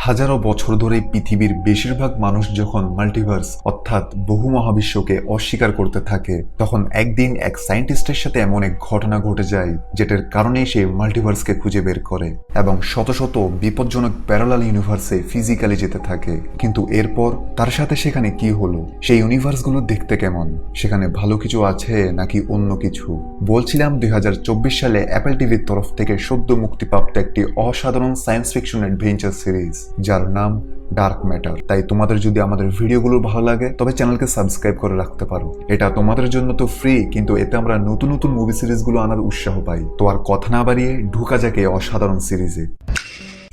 হাজারো বছর ধরে পৃথিবীর বেশিরভাগ মানুষ যখন মাল্টিভার্স অর্থাৎ বহু মহাবিশ্বকে অস্বীকার করতে থাকে, তখন একদিন এক সায়েন্টিস্টের সাথে এমন এক ঘটনা ঘটে যায় যেটার কারণে সে মাল্টিভার্সকে খুঁজে বের করে এবং শত শত বিপজ্জনক প্যারালাল ইউনিভার্সে ফিজিক্যালি যেতে থাকে। কিন্তু এরপর তার সাথে সেখানে কি হলো, সেই ইউনিভার্সগুলো দেখতে কেমন, সেখানে ভালো কিছু আছে নাকি অন্য কিছু? বলছিলাম 2024 সালে অ্যাপল টিভির তরফ থেকে সদ্য মুক্তিপ্রাপ্ত একটি অসাধারণ সায়েন্স ফিকশন অ্যাডভেঞ্চার সিরিজ যার নাম ডার্ক ম্যাটার। তাই তোমাদের যদি আমাদের ভিডিওগুলো ভালো লাগে তবে চ্যানেলকে সাবস্ক্রাইব করে রাখতে পারো। এটা তোমাদের জন্য তো ফ্রি, কিন্তু এতে আমরা নতুন নতুন মুভি সিরিজগুলো আনার উৎসাহ পাই। তো আর কথা না বাড়িয়ে ঢুকা যাক এই অসাধারণ সিরিজে।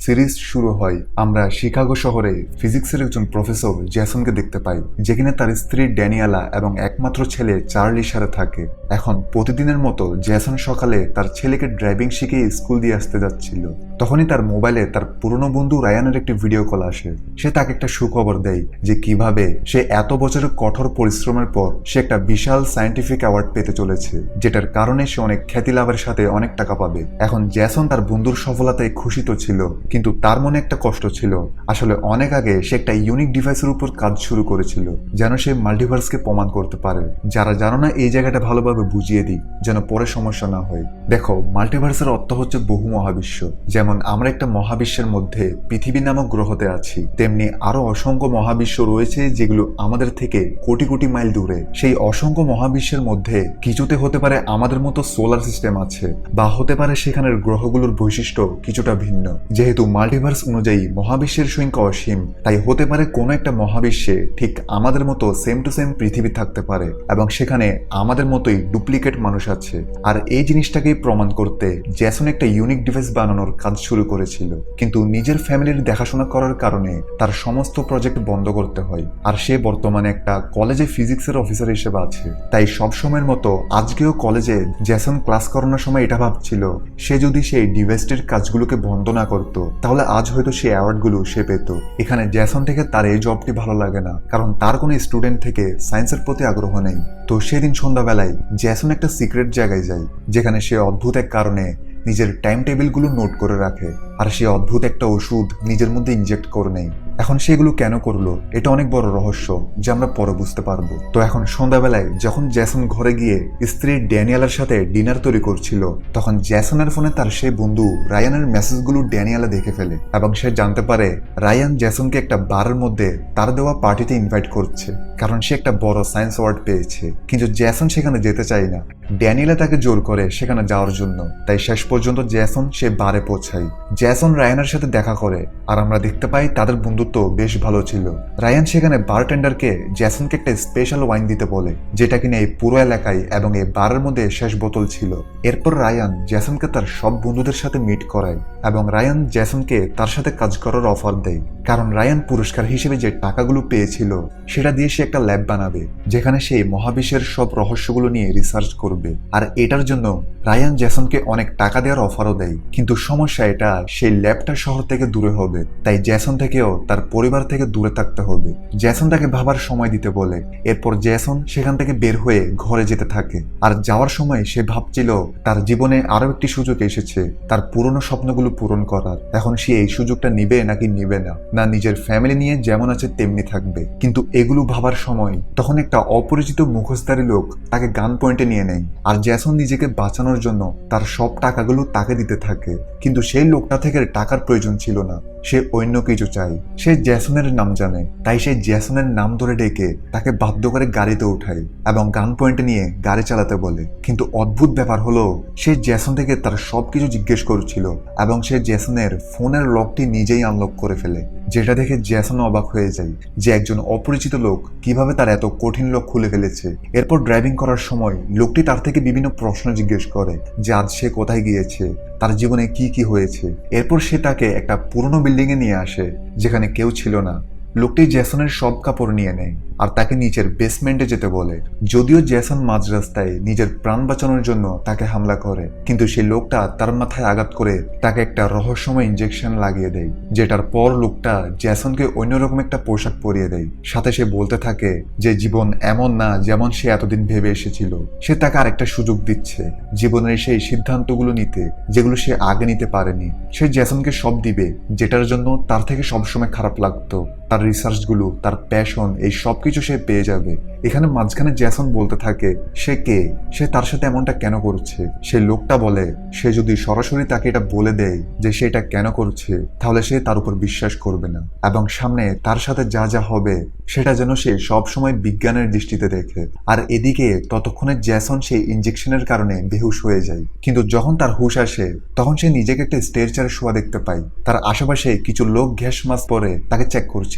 সিরিজ শুরু হয় আমরা শিকাগো শহরে ফিজিক্সের একজন প্রফেসর জ্যাসনকে দেখতে পাই, যেখানে তার স্ত্রী ড্যানিয়েলা এবং একমাত্র ছেলে চার্লির সাথে থাকে। এখন প্রতিদিনের মতো জ্যাসন সকালে তার ছেলেকে ড্রাইভিং শিখিয়ে স্কুল দিয়ে আসতে যাচ্ছিল। তখনই তার মোবাইলে তার পুরনো বন্ধু রায়ানের একটি ভিডিও কল আসে। সে তাকে একটা সুখবর দেয় যে কিভাবে সে এত বছরের কঠোর পরিশ্রমের পর সে একটা বিশাল সায়েন্টিফিক অ্যাওয়ার্ড পেতে চলেছে, যেটার কারণে সে অনেক খ্যাতি লাভের সাথে অনেক টাকা পাবে। এখন জ্যাসন তার বন্ধুর সফলতায় খুশি তো ছিল, কিন্তু তার মনে একটা কষ্ট ছিল। আসলে অনেক আগে সে একটা ইউনিক ডিভাইসের উপর কাজ শুরু করেছিল যেন সে মাল্টিভার্সকে প্রমাণ করতে পারে। যারা জানো না এই জায়গাটা ভালোভাবে বুঝিয়ে দিই যেন পরে সমস্যা না হয়। দেখো, মাল্টিভার্সের অর্থ হচ্ছে বহু মহাবিশ্ব। যেমন আমরা একটা মহাবিশ্বের মধ্যে পৃথিবী নামক গ্রহতে আছি, তেমনি আরো অসংখ্য মহাবিশ্ব রয়েছে যেগুলো আমাদের থেকে কোটি কোটি মাইল দূরে। সেই অসংখ্য মহাবিশ্বের মধ্যে কিছুতে হতে পারে আমাদের মতো সোলার সিস্টেম আছে, বা হতে পারে সেখানের গ্রহগুলোর বৈশিষ্ট্য কিছুটা ভিন্ন। যেহেতু মাল্টিভার্স অনুযায়ী মহাবিশ্বের সংখ্যা অসীম, তাই হতে পারে কোনো একটা মহাবিশ্বে ঠিক আমাদের মতো সেম টু সেম পৃথিবী থাকতে পারে এবং সেখানে আমাদের মতোই ডুপ্লিকেট মানুষ আছে। আর এই জিনিসটাকেই প্রমাণ করতে জ্যাসন একটা ইউনিক ডিভাইস বানানোর কাজ শুরু করেছিল, কিন্তু নিজের ফ্যামিলির দেখাশোনা করার কারণে তার সমস্ত প্রজেক্ট বন্ধ করতে হয়। আর সে বর্তমানে একটা কলেজে ফিজিক্সের অফিসার হিসেবে আছে। তাই সব সময়ের মতো আজকেও কলেজে জ্যাসন ক্লাস করানোর সময় এটা ভাবছিল সে যদি সেই ডিভাইসটির কাজগুলোকে বন্ধ না করতো তাহলে আজ হয়তো সেই অ্যাওয়ার্ডগুলো সে পেত। এখানে জ্যাসন থেকে তার এই জবটি ভালো লাগে না, কারণ তার কোনো স্টুডেন্ট থেকে সায়েন্সের প্রতি আগ্রহ নেই। তো সেদিন সন্ধ্যাবেলায় জ্যাসন একটা সিক্রেট জায়গায় যায়, যেখানে সে অদ্ভুত এক কারণে নিজের টাইম টেবিলগুলো নোট করে রাখে, আর সে অদ্ভুত একটা ওষুধ নিজের মধ্যে ইনজেক্ট করে নেয়। এখন সেগুলো কেন করলো এটা অনেক বড় রহস্য, যা আমরা পরে বুঝতে পারবো। তো এখন সন্ধ্যাবেলায় যখন জ্যাসন ঘরে গিয়ে স্ত্রী ড্যানিয়েলার সাথে ডিনার তৈরি করছিল, তখন জ্যাসনের ফোনে তার সেই বন্ধু রায়ানের মেসেজগুলো ড্যানিয়েলা দেখে ফেলে এবং সে জানতে পারে রায়ান জ্যাসনকে একটা বারের মধ্যে তার দেওয়া পার্টিতে ইনভাইট করছে, কারণ সে একটা বড় সায়েন্স অ্যাওয়ার্ড পেয়েছে। কিন্তু জ্যাসন সেখানে যেতে চায় না। ড্যানিয়েলা তাকে জোর করে সেখানে যাওয়ার জন্য। তাই শেষ পর্যন্ত জ্যাসন সে বারে পৌঁছায়। জ্যাসন রায়ানের সাথে দেখা করে আর আমরা দেখতে পাই তাদের বন্ধুত্ব বেশ ভালো ছিল। রায়ান সেখানে বারটেন্ডারকে জ্যাসনকে একটা স্পেশাল ওয়াইন দিতে বলে, যেটা কিনা এই পুরো এলাকায় এবং এই বারের মধ্যে শেষ বোতল ছিল। এরপর রায়ান জ্যাসনকে তার সব বন্ধুদের সাথে মিট করায় এবং রায়ান জ্যাসনকে তার সাথে কাজ করার অফার দেয়, কারণ রায়ান পুরস্কার হিসেবে যে টাকাগুলো পেয়েছিল সেটা দিয়ে সে একটা ল্যাব বানাবে, যেখানে সে মহাবিশ্বের সব রহস্যগুলো নিয়ে রিসার্চ করবে। আর এটার জন্য রায়ান জ্যাসনকে অনেক টাকা দেওয়ার অফারও দেয়, কিন্তু সমস্যা এটা সেই ল্যাবটা শহর থেকে দূরে হবে। তাই জ্যাসন থেকেও তার পরিবার থেকে দূরে থাকতে হবে। জ্যাসন তাকে ভাবার সময় দিতে বলে। এরপর জ্যাসন সেখান থেকে বের হয়ে ঘরে যেতে থাকে। আর যাওয়ার সময় সে ভাবছিল তার জীবনে আরো একটি সুযোগ এসেছে তার পুরনো স্বপ্নগুলো পূরণ করার। এখন সে এই সুযোগটা নিবে নাকি নিবে না, না নিজের ফ্যামিলি নিয়ে যেমন আছে তেমনি থাকবে। কিন্তু এগুলো ভাবার সময় তখন একটা অপরিচিত মুখোশধারী লোক তাকে গান পয়েন্টে নিয়ে নেয়, আর জ্যাসন নিজেকে বাঁচানোর জন্য তার সব টাকাগুলো তাকে দিতে থাকে। কিন্তু সেই লোকটা থেকে টাকার প্রয়োজন ছিল না, সে অন্য কিছু চায়। সে জ্যাসনের নাম জানে, তাই সে জ্যাসনের নাম ধরে ডেকে তাকে বাধ্য করে গাড়িতে উঠায় এবং গান পয়েন্টে নিয়ে গাড়ি চালাতে বলে। কিন্তু অদ্ভুত ব্যাপার হলো সে জ্যাসন থেকে তার সবকিছু জিজ্ঞেস করছিল এবং সে জ্যাসনের ফোনের লকটি নিজেই আনলক করে ফেলে, যেটা দেখে জ্যাসন অবাক হয়ে যায় যে একজন অপরিচিত লোক কিভাবে তার এত কঠিন লক খুলে ফেলেছে। এরপর ড্রাইভিং করার সময় লোকটি তার থেকে বিভিন্ন প্রশ্ন জিজ্ঞেস করে যে আজ সে কোথায় গিয়েছে, তার জীবনে কি কি হয়েছে। এরপর সে তাকে একটা পুরনো বিল্ডিং এ নিয়ে আসে যেখানে কেউ ছিল না। লোকটি জ্যাসনের সব কাপড় নিয়ে নেয় আর তাকে নিচের বেসমেন্টে যেতে বলে। যদিও জেসন মাঝ রাস্তায় নিজের প্রাণ বাঁচানোর জন্য তাকে হামলা করে, কিন্তু সেই লোকটা তার মাথায় আঘাত করে তাকে একটা রহস্যময় ইনজেকশন লাগিয়ে দেয়, যেটার পর লোকটা জেসনকে অন্যরকম একটা পোশাক পরিয়ে দেয়। সাথে সে বলতে থাকে যে জীবন এমন না যেমন সে এতদিন ভেবে এসেছিল। সে তাকে আরেকটা সুযোগ দিচ্ছে জীবনের সেই সিদ্ধান্তগুলো নিতে যেগুলো সে আগে নিতে পারেনি। সে জেসনকে সব দিবে যেটার জন্য তার থেকে সবসময় খারাপ লাগতো। তার রিসার্চগুলো, তার প্যাশন, এই সবকিছু সে পেয়ে যাবে। এখানে মাঝখানে জেসন বলতে থাকে সে কে, সে তার সাথে এমনটা কেন করছে। সে লোকটা বলে সে যদি সরাসরি তাকে এটা বলে দেয় যে সে এটা কেন করছে, তাহলে সে তার উপর বিশ্বাস করবে না এবং সামনে তার সাথে যা যা হবে সেটা যেন সে সবসময় বিজ্ঞানের দৃষ্টিতে দেখে। আর এদিকে ততক্ষণে জেসন সেই ইনজেকশনের কারণে বেহুশ হয়ে যায়, কিন্তু যখন তার হুশ আসে তখন সে নিজেকে একটা স্ট্রেচারে শোয়া দেখতে পায়। তার আশেপাশে কিছু লোক গ্যাস মাস্ক পরে তাকে চেক করছিল।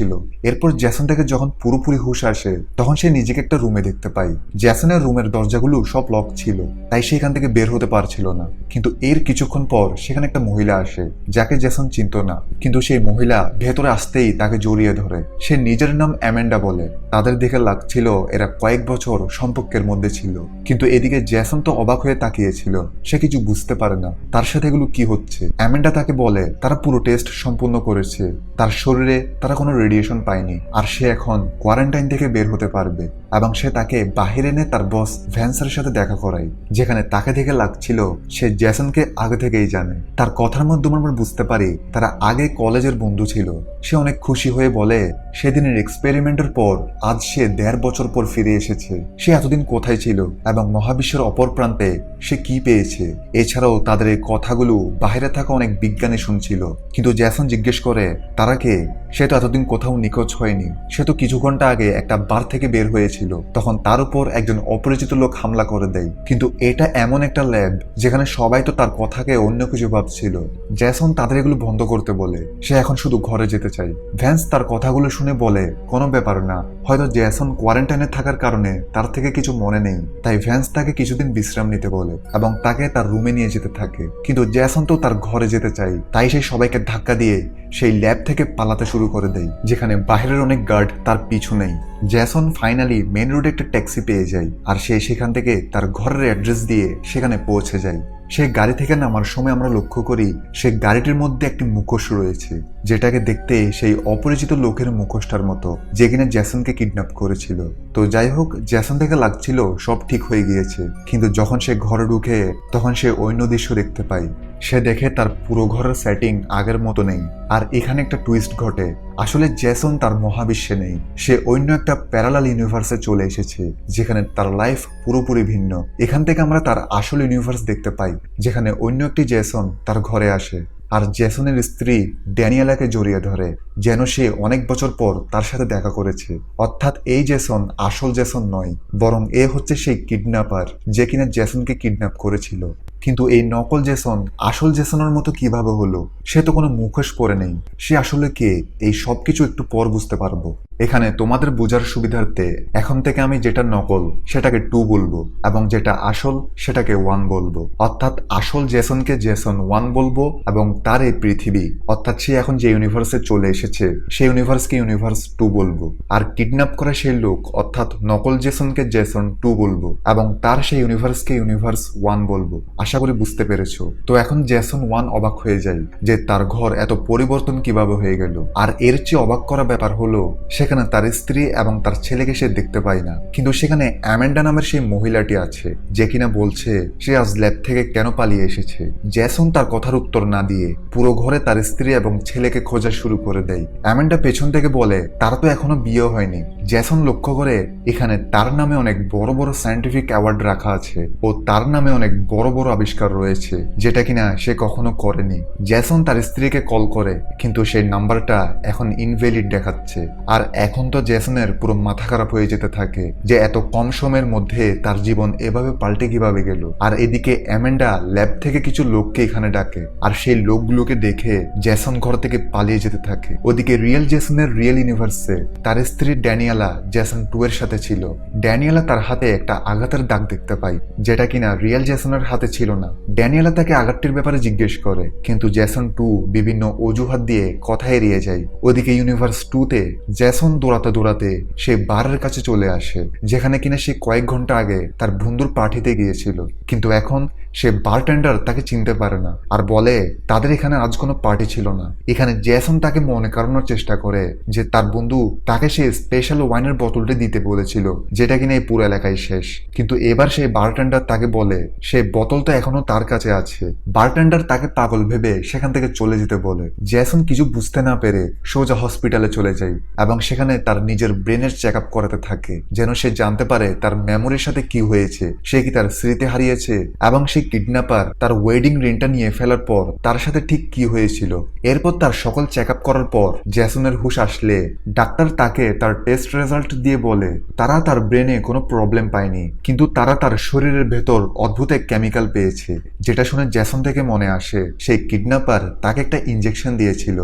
এরপর জেসন থেকে যখন পুরোপুরি হুশ আসে তখন সে নিজেকে একটা রুমে দেখতে পায়। জেসনের রুমের দরজাগুলো সব লক ছিল, তাই সে এখান থেকে বের হতে পারছিল না। কিন্তু এর কিছুক্ষণ পর সেখানে একটা মহিলা আসে যাকে জেসন চিনত না, কিন্তু সেই মহিলা ভেতরে আসতেই তাকে জড়িয়ে ধরে। সে নিজের নাম অ্যামেন্ডা বলে। তাদের দেখে লাগছিল এরা কয়েক বছর সম্পর্কের মধ্যে ছিল, কিন্তু এদিকে জেসন তো অবাক হয়ে তাকিয়েছিল। সে কিছু বুঝতে পারে না তার সাথে এগুলো কি হচ্ছে। অ্যামেন্ডা তাকে বলে তারা পুরো টেস্ট সম্পূর্ণ করেছে, তার শরীরে তারা কোনো রেডিয়েশন পায়নি, আর সে এখন কোয়ারেন্টাইন থেকে বের হতে পারবে। এবং সে তাকে বাহিরে এনে তার বস ভ্যান্সের সাথে দেখা করায়, যেখানে তাকে দেখে লাগছিল সে জেসনকে আগে থেকেই জানে। তার কথার মাধ্যমে আমরা বুঝতে পারি তারা আগে কলেজের বন্ধু ছিল। সে অনেক খুশি হয়ে বলে সেদিনের এক্সপেরিমেন্টের পর আজ সে 1.5 বছর পর ফিরে এসেছে। সে এতদিন কোথায় ছিল এবং মহাবিশ্বের অপর প্রান্তে সে কি পেয়েছে। এছাড়াও তাদের এই কথাগুলো বাইরে থাকা অনেক বিজ্ঞানী শুনছিল। কিন্তু জেসন জিজ্ঞেস করে তারা কে। সে তো এতদিন কোথাও নিখোঁজ হয়নি, সে তো কিছু ঘন্টা আগে একটা বার থেকে বের হয়েছিল, তখন তার উপর একজন অপরিচিত লোক হামলা করে দেয়। কিন্তু এটা এমন একটা ল্যাব যেখানে সবাই তো তার কথাকে অন্য কিছু ভাবছিল। জেসন তাদের এগুলো বন্ধ করতে বলে, সে এখন শুধু ঘরে যেতে চায়। ভ্যান্স তার কথাগুলো শুনে বলে কোনো ব্যাপার না, হয়তো জেসন কোয়ারেন্টাইনে থাকার কারণে তার থেকে কিছু মনে নেই। তাই ভ্যান্স তাকে কিছুদিন বিশ্রাম নিতে বলে এবং তাকে তার রুমে নিয়ে যেতে থাকে। কিন্তু জেসন তো তার ঘরে যেতে চায়, তাই সেই সবাইকে ধাক্কা দিয়ে সেই ল্যাব থেকে পালাতে শুরু করে দেয়, যেখানে বাইরের অনেক গার্ড তার পিছু নেই। জেসন ফাইনালি মেন রোডে একটা ট্যাক্সি পেয়ে যায়, আর সে সেখান থেকে তার ঘরের অ্যাড্রেস দিয়ে সেখানে পৌঁছে যায়। সে গাড়ি থেকে নামার সময় আমরা লক্ষ্য করি সে গাড়িটির মধ্যে একটি মুখোশ রয়েছে, যেটাকে দেখতে সেই অপরিচিত লোকের মুখোশটার মতো যে কিনা জেসনকে কিডন্যাপ করেছিল। তো যাই হোক, জেসন থেকে লাগছিল সব ঠিক হয়ে গিয়েছে, কিন্তু যখন সে ঘরে ঢুকে তখন সে অন্য দৃশ্য দেখতে পায়। সে দেখে তার পুরো ঘরের সেটিং আগের মতো নেই। আর এখানে একটা টুইস্ট ঘটে, আসলে জেসন তার মহাবিশ্বে নেই, সে অন্য একটা প্যারালাল ইউনিভার্সে চলে এসেছে যেখানে তার লাইফ পুরোপুরি ভিন্ন। এখান থেকে আমরা তার আসল ইউনিভার্স দেখতে পাই, যেখানে অন্য একটি জেসন তার ঘরে আসে আর জেসনের স্ত্রী ড্যানিয়েলাকে জড়িয়ে ধরে, যেন সে অনেক বছর পর তার সাথে দেখা করেছে। অর্থাৎ এই জেসন আসল জেসন নয়, বরং এ হচ্ছে সেই কিডন্যাপার যে কিনা জেসনকে কিডন্যাপ করেছিল। কিন্তু এই নকল জেসন আসল জেসনের মতো কিভাবে হলো? সে তো কোনো মুখোশ পরে নেই, সে আসলে কে? এই সবকিছু একটু পর বুঝতে পারবো। এখানে তোমাদের বোঝার সুবিধার্থে এখন থেকে আমি যেটা নকল সেটাকে 2 বলবো এবং যেটা আসল সেটাকে 1 বলবো। অর্থাৎ আসল জেসনকে জেসন 1 বলবো এবং তার এই পৃথিবী অর্থাৎ সে এখন যে ইউনিভার্সে চলে এসেছে সেই ইউনিভার্সকে ইউনিভার্স 2 বলবো। আর কিডন্যাপ করা সেই লোক অর্থাৎ নকল জেসনকে জেসন 2 বলবো এবং তার সেই ইউনিভার্সকে ইউনিভার্স 1 বলবো। আশা করি বুঝতে পেরেছো। তো এখন জেসন 1 অবাক হয়ে যায় যে তার ঘর এত পরিবর্তন কিভাবে হয়ে গেল। আর এর চেয়ে অবাক করা ব্যাপার হলো সেখানে তার স্ত্রী এবং তার ছেলেকে সে দেখতে পায় না, কিন্তু সেখানে অ্যামেন্ডা নামের সেই মহিলাটি আছে যে কিনা বলছে সে আজ ল্যাব থেকে কেন পালিয়ে এসেছে। জেসন তার কথার উত্তর না দিয়ে পুরো ঘরে তার স্ত্রী এবং ছেলেকে খোঁজা শুরু করে দেয়। অ্যামেন্ডা পেছন থেকে বলে তার তো এখনো বিয়ে হয়নি। জেসন লক্ষ্য করে এখানে তার নামে অনেক বড় বড় সায়েন্টিফিক অ্যাওয়ার্ড রাখা আছে ও তার নামে অনেক বড় বড় আবিষ্কার রয়েছে যেটা কিনা সে কখনো করেনি। জেসন তার স্ত্রীকে কল করে, কিন্তু সেই নাম্বারটা এখন ইনভ্যালিড দেখাচ্ছে। আর এখন তো জেসনের পুরো মাথা খারাপ হয়ে যেতে থাকে যে এত কম সময়ের মধ্যে তার জীবন এভাবে পাল্টে কিভাবে গেল। আর এদিকে অ্যামেন্ডা ল্যাব থেকে কিছু লোককে এখানে ডাকে, আর সেই লোকগুলোকে দেখে জেসন ঘর থেকে পালিয়ে যেতে থাকে। ওদিকে রিয়েল জেসনের রিয়েল ইউনিভার্সে তার স্ত্রী ড্যানিয়েলা জেসন 2 এর সাথে ছিল। ড্যানিয়েলা তার হাতে একটা আঘাতের দাগ দেখতে পায় যেটা কিনা রিয়েল জেসনের হাতে ছিল না। ড্যানিয়েলা তাকে আঘাতটির ব্যাপারে জিজ্ঞেস করে, কিন্তু জেসন 2 বিভিন্ন অজুহাত দিয়ে কথা এড়িয়ে যায়। ওদিকে ইউনিভার্স 2 তে জেসন জেসন দৌড়াতে দৌড়াতে সে বারের কাছে চলে আসে, যেখানে কিনা সে কয়েক ঘন্টা আগে তার বন্ধুর পার্টিতে গিয়েছিল। কিন্তু এখন সে বারটেন্ডার তাকে চিনতে পারে না আর বলে তাদের এখানে আজ কোনো পার্টি ছিল না। এখানে জেসন তাকে মনে করানোর চেষ্টা করে যে তার বন্ধু তাকে সে স্পেশাল ওয়াইনের বোতলটি দিতে বলেছিল, যেটা কিনা এই পুরো এলাকায় শেষ। কিন্তু এবার সেই বারটেন্ডার তাকে বলে সে বোতল তো এখনো তার কাছে আছে। বারটেন্ডার তাকে পাগল ভেবে সেখান থেকে চলে যেতে বলে। জেসন কিছু বুঝতে না পেরে সোজা হসপিটালে চলে যায় এবং সেখানে তার নিজের ব্রেনের চেক আপ করাতে থাকে, যেন সে জানতে পারে তার মেমোরির সাথে কি হয়েছে, সে কি তার স্মৃতি হারিয়েছে এবং সেই কিডন্যাপার তার ওয়েডিং রিংটা নিয়ে ফেলার পর তার সাথে ঠিক কি হয়েছিল। এরপর তার সকল চেক আপ করার পর জেসনের হুঁশ আসলে ডাক্তার তাকে তার টেস্ট রেজাল্ট দিয়ে বলে তারা তার ব্রেনে কোনো প্রবলেম পায়নি, কিন্তু তারা তার শরীরের ভেতর অদ্ভুত এক কেমিক্যাল পেয়েছে। যেটা শুনে জেসন থেকে মনে আসে সেই কিডন্যাপার তাকে একটা ইনজেকশন দিয়েছিল,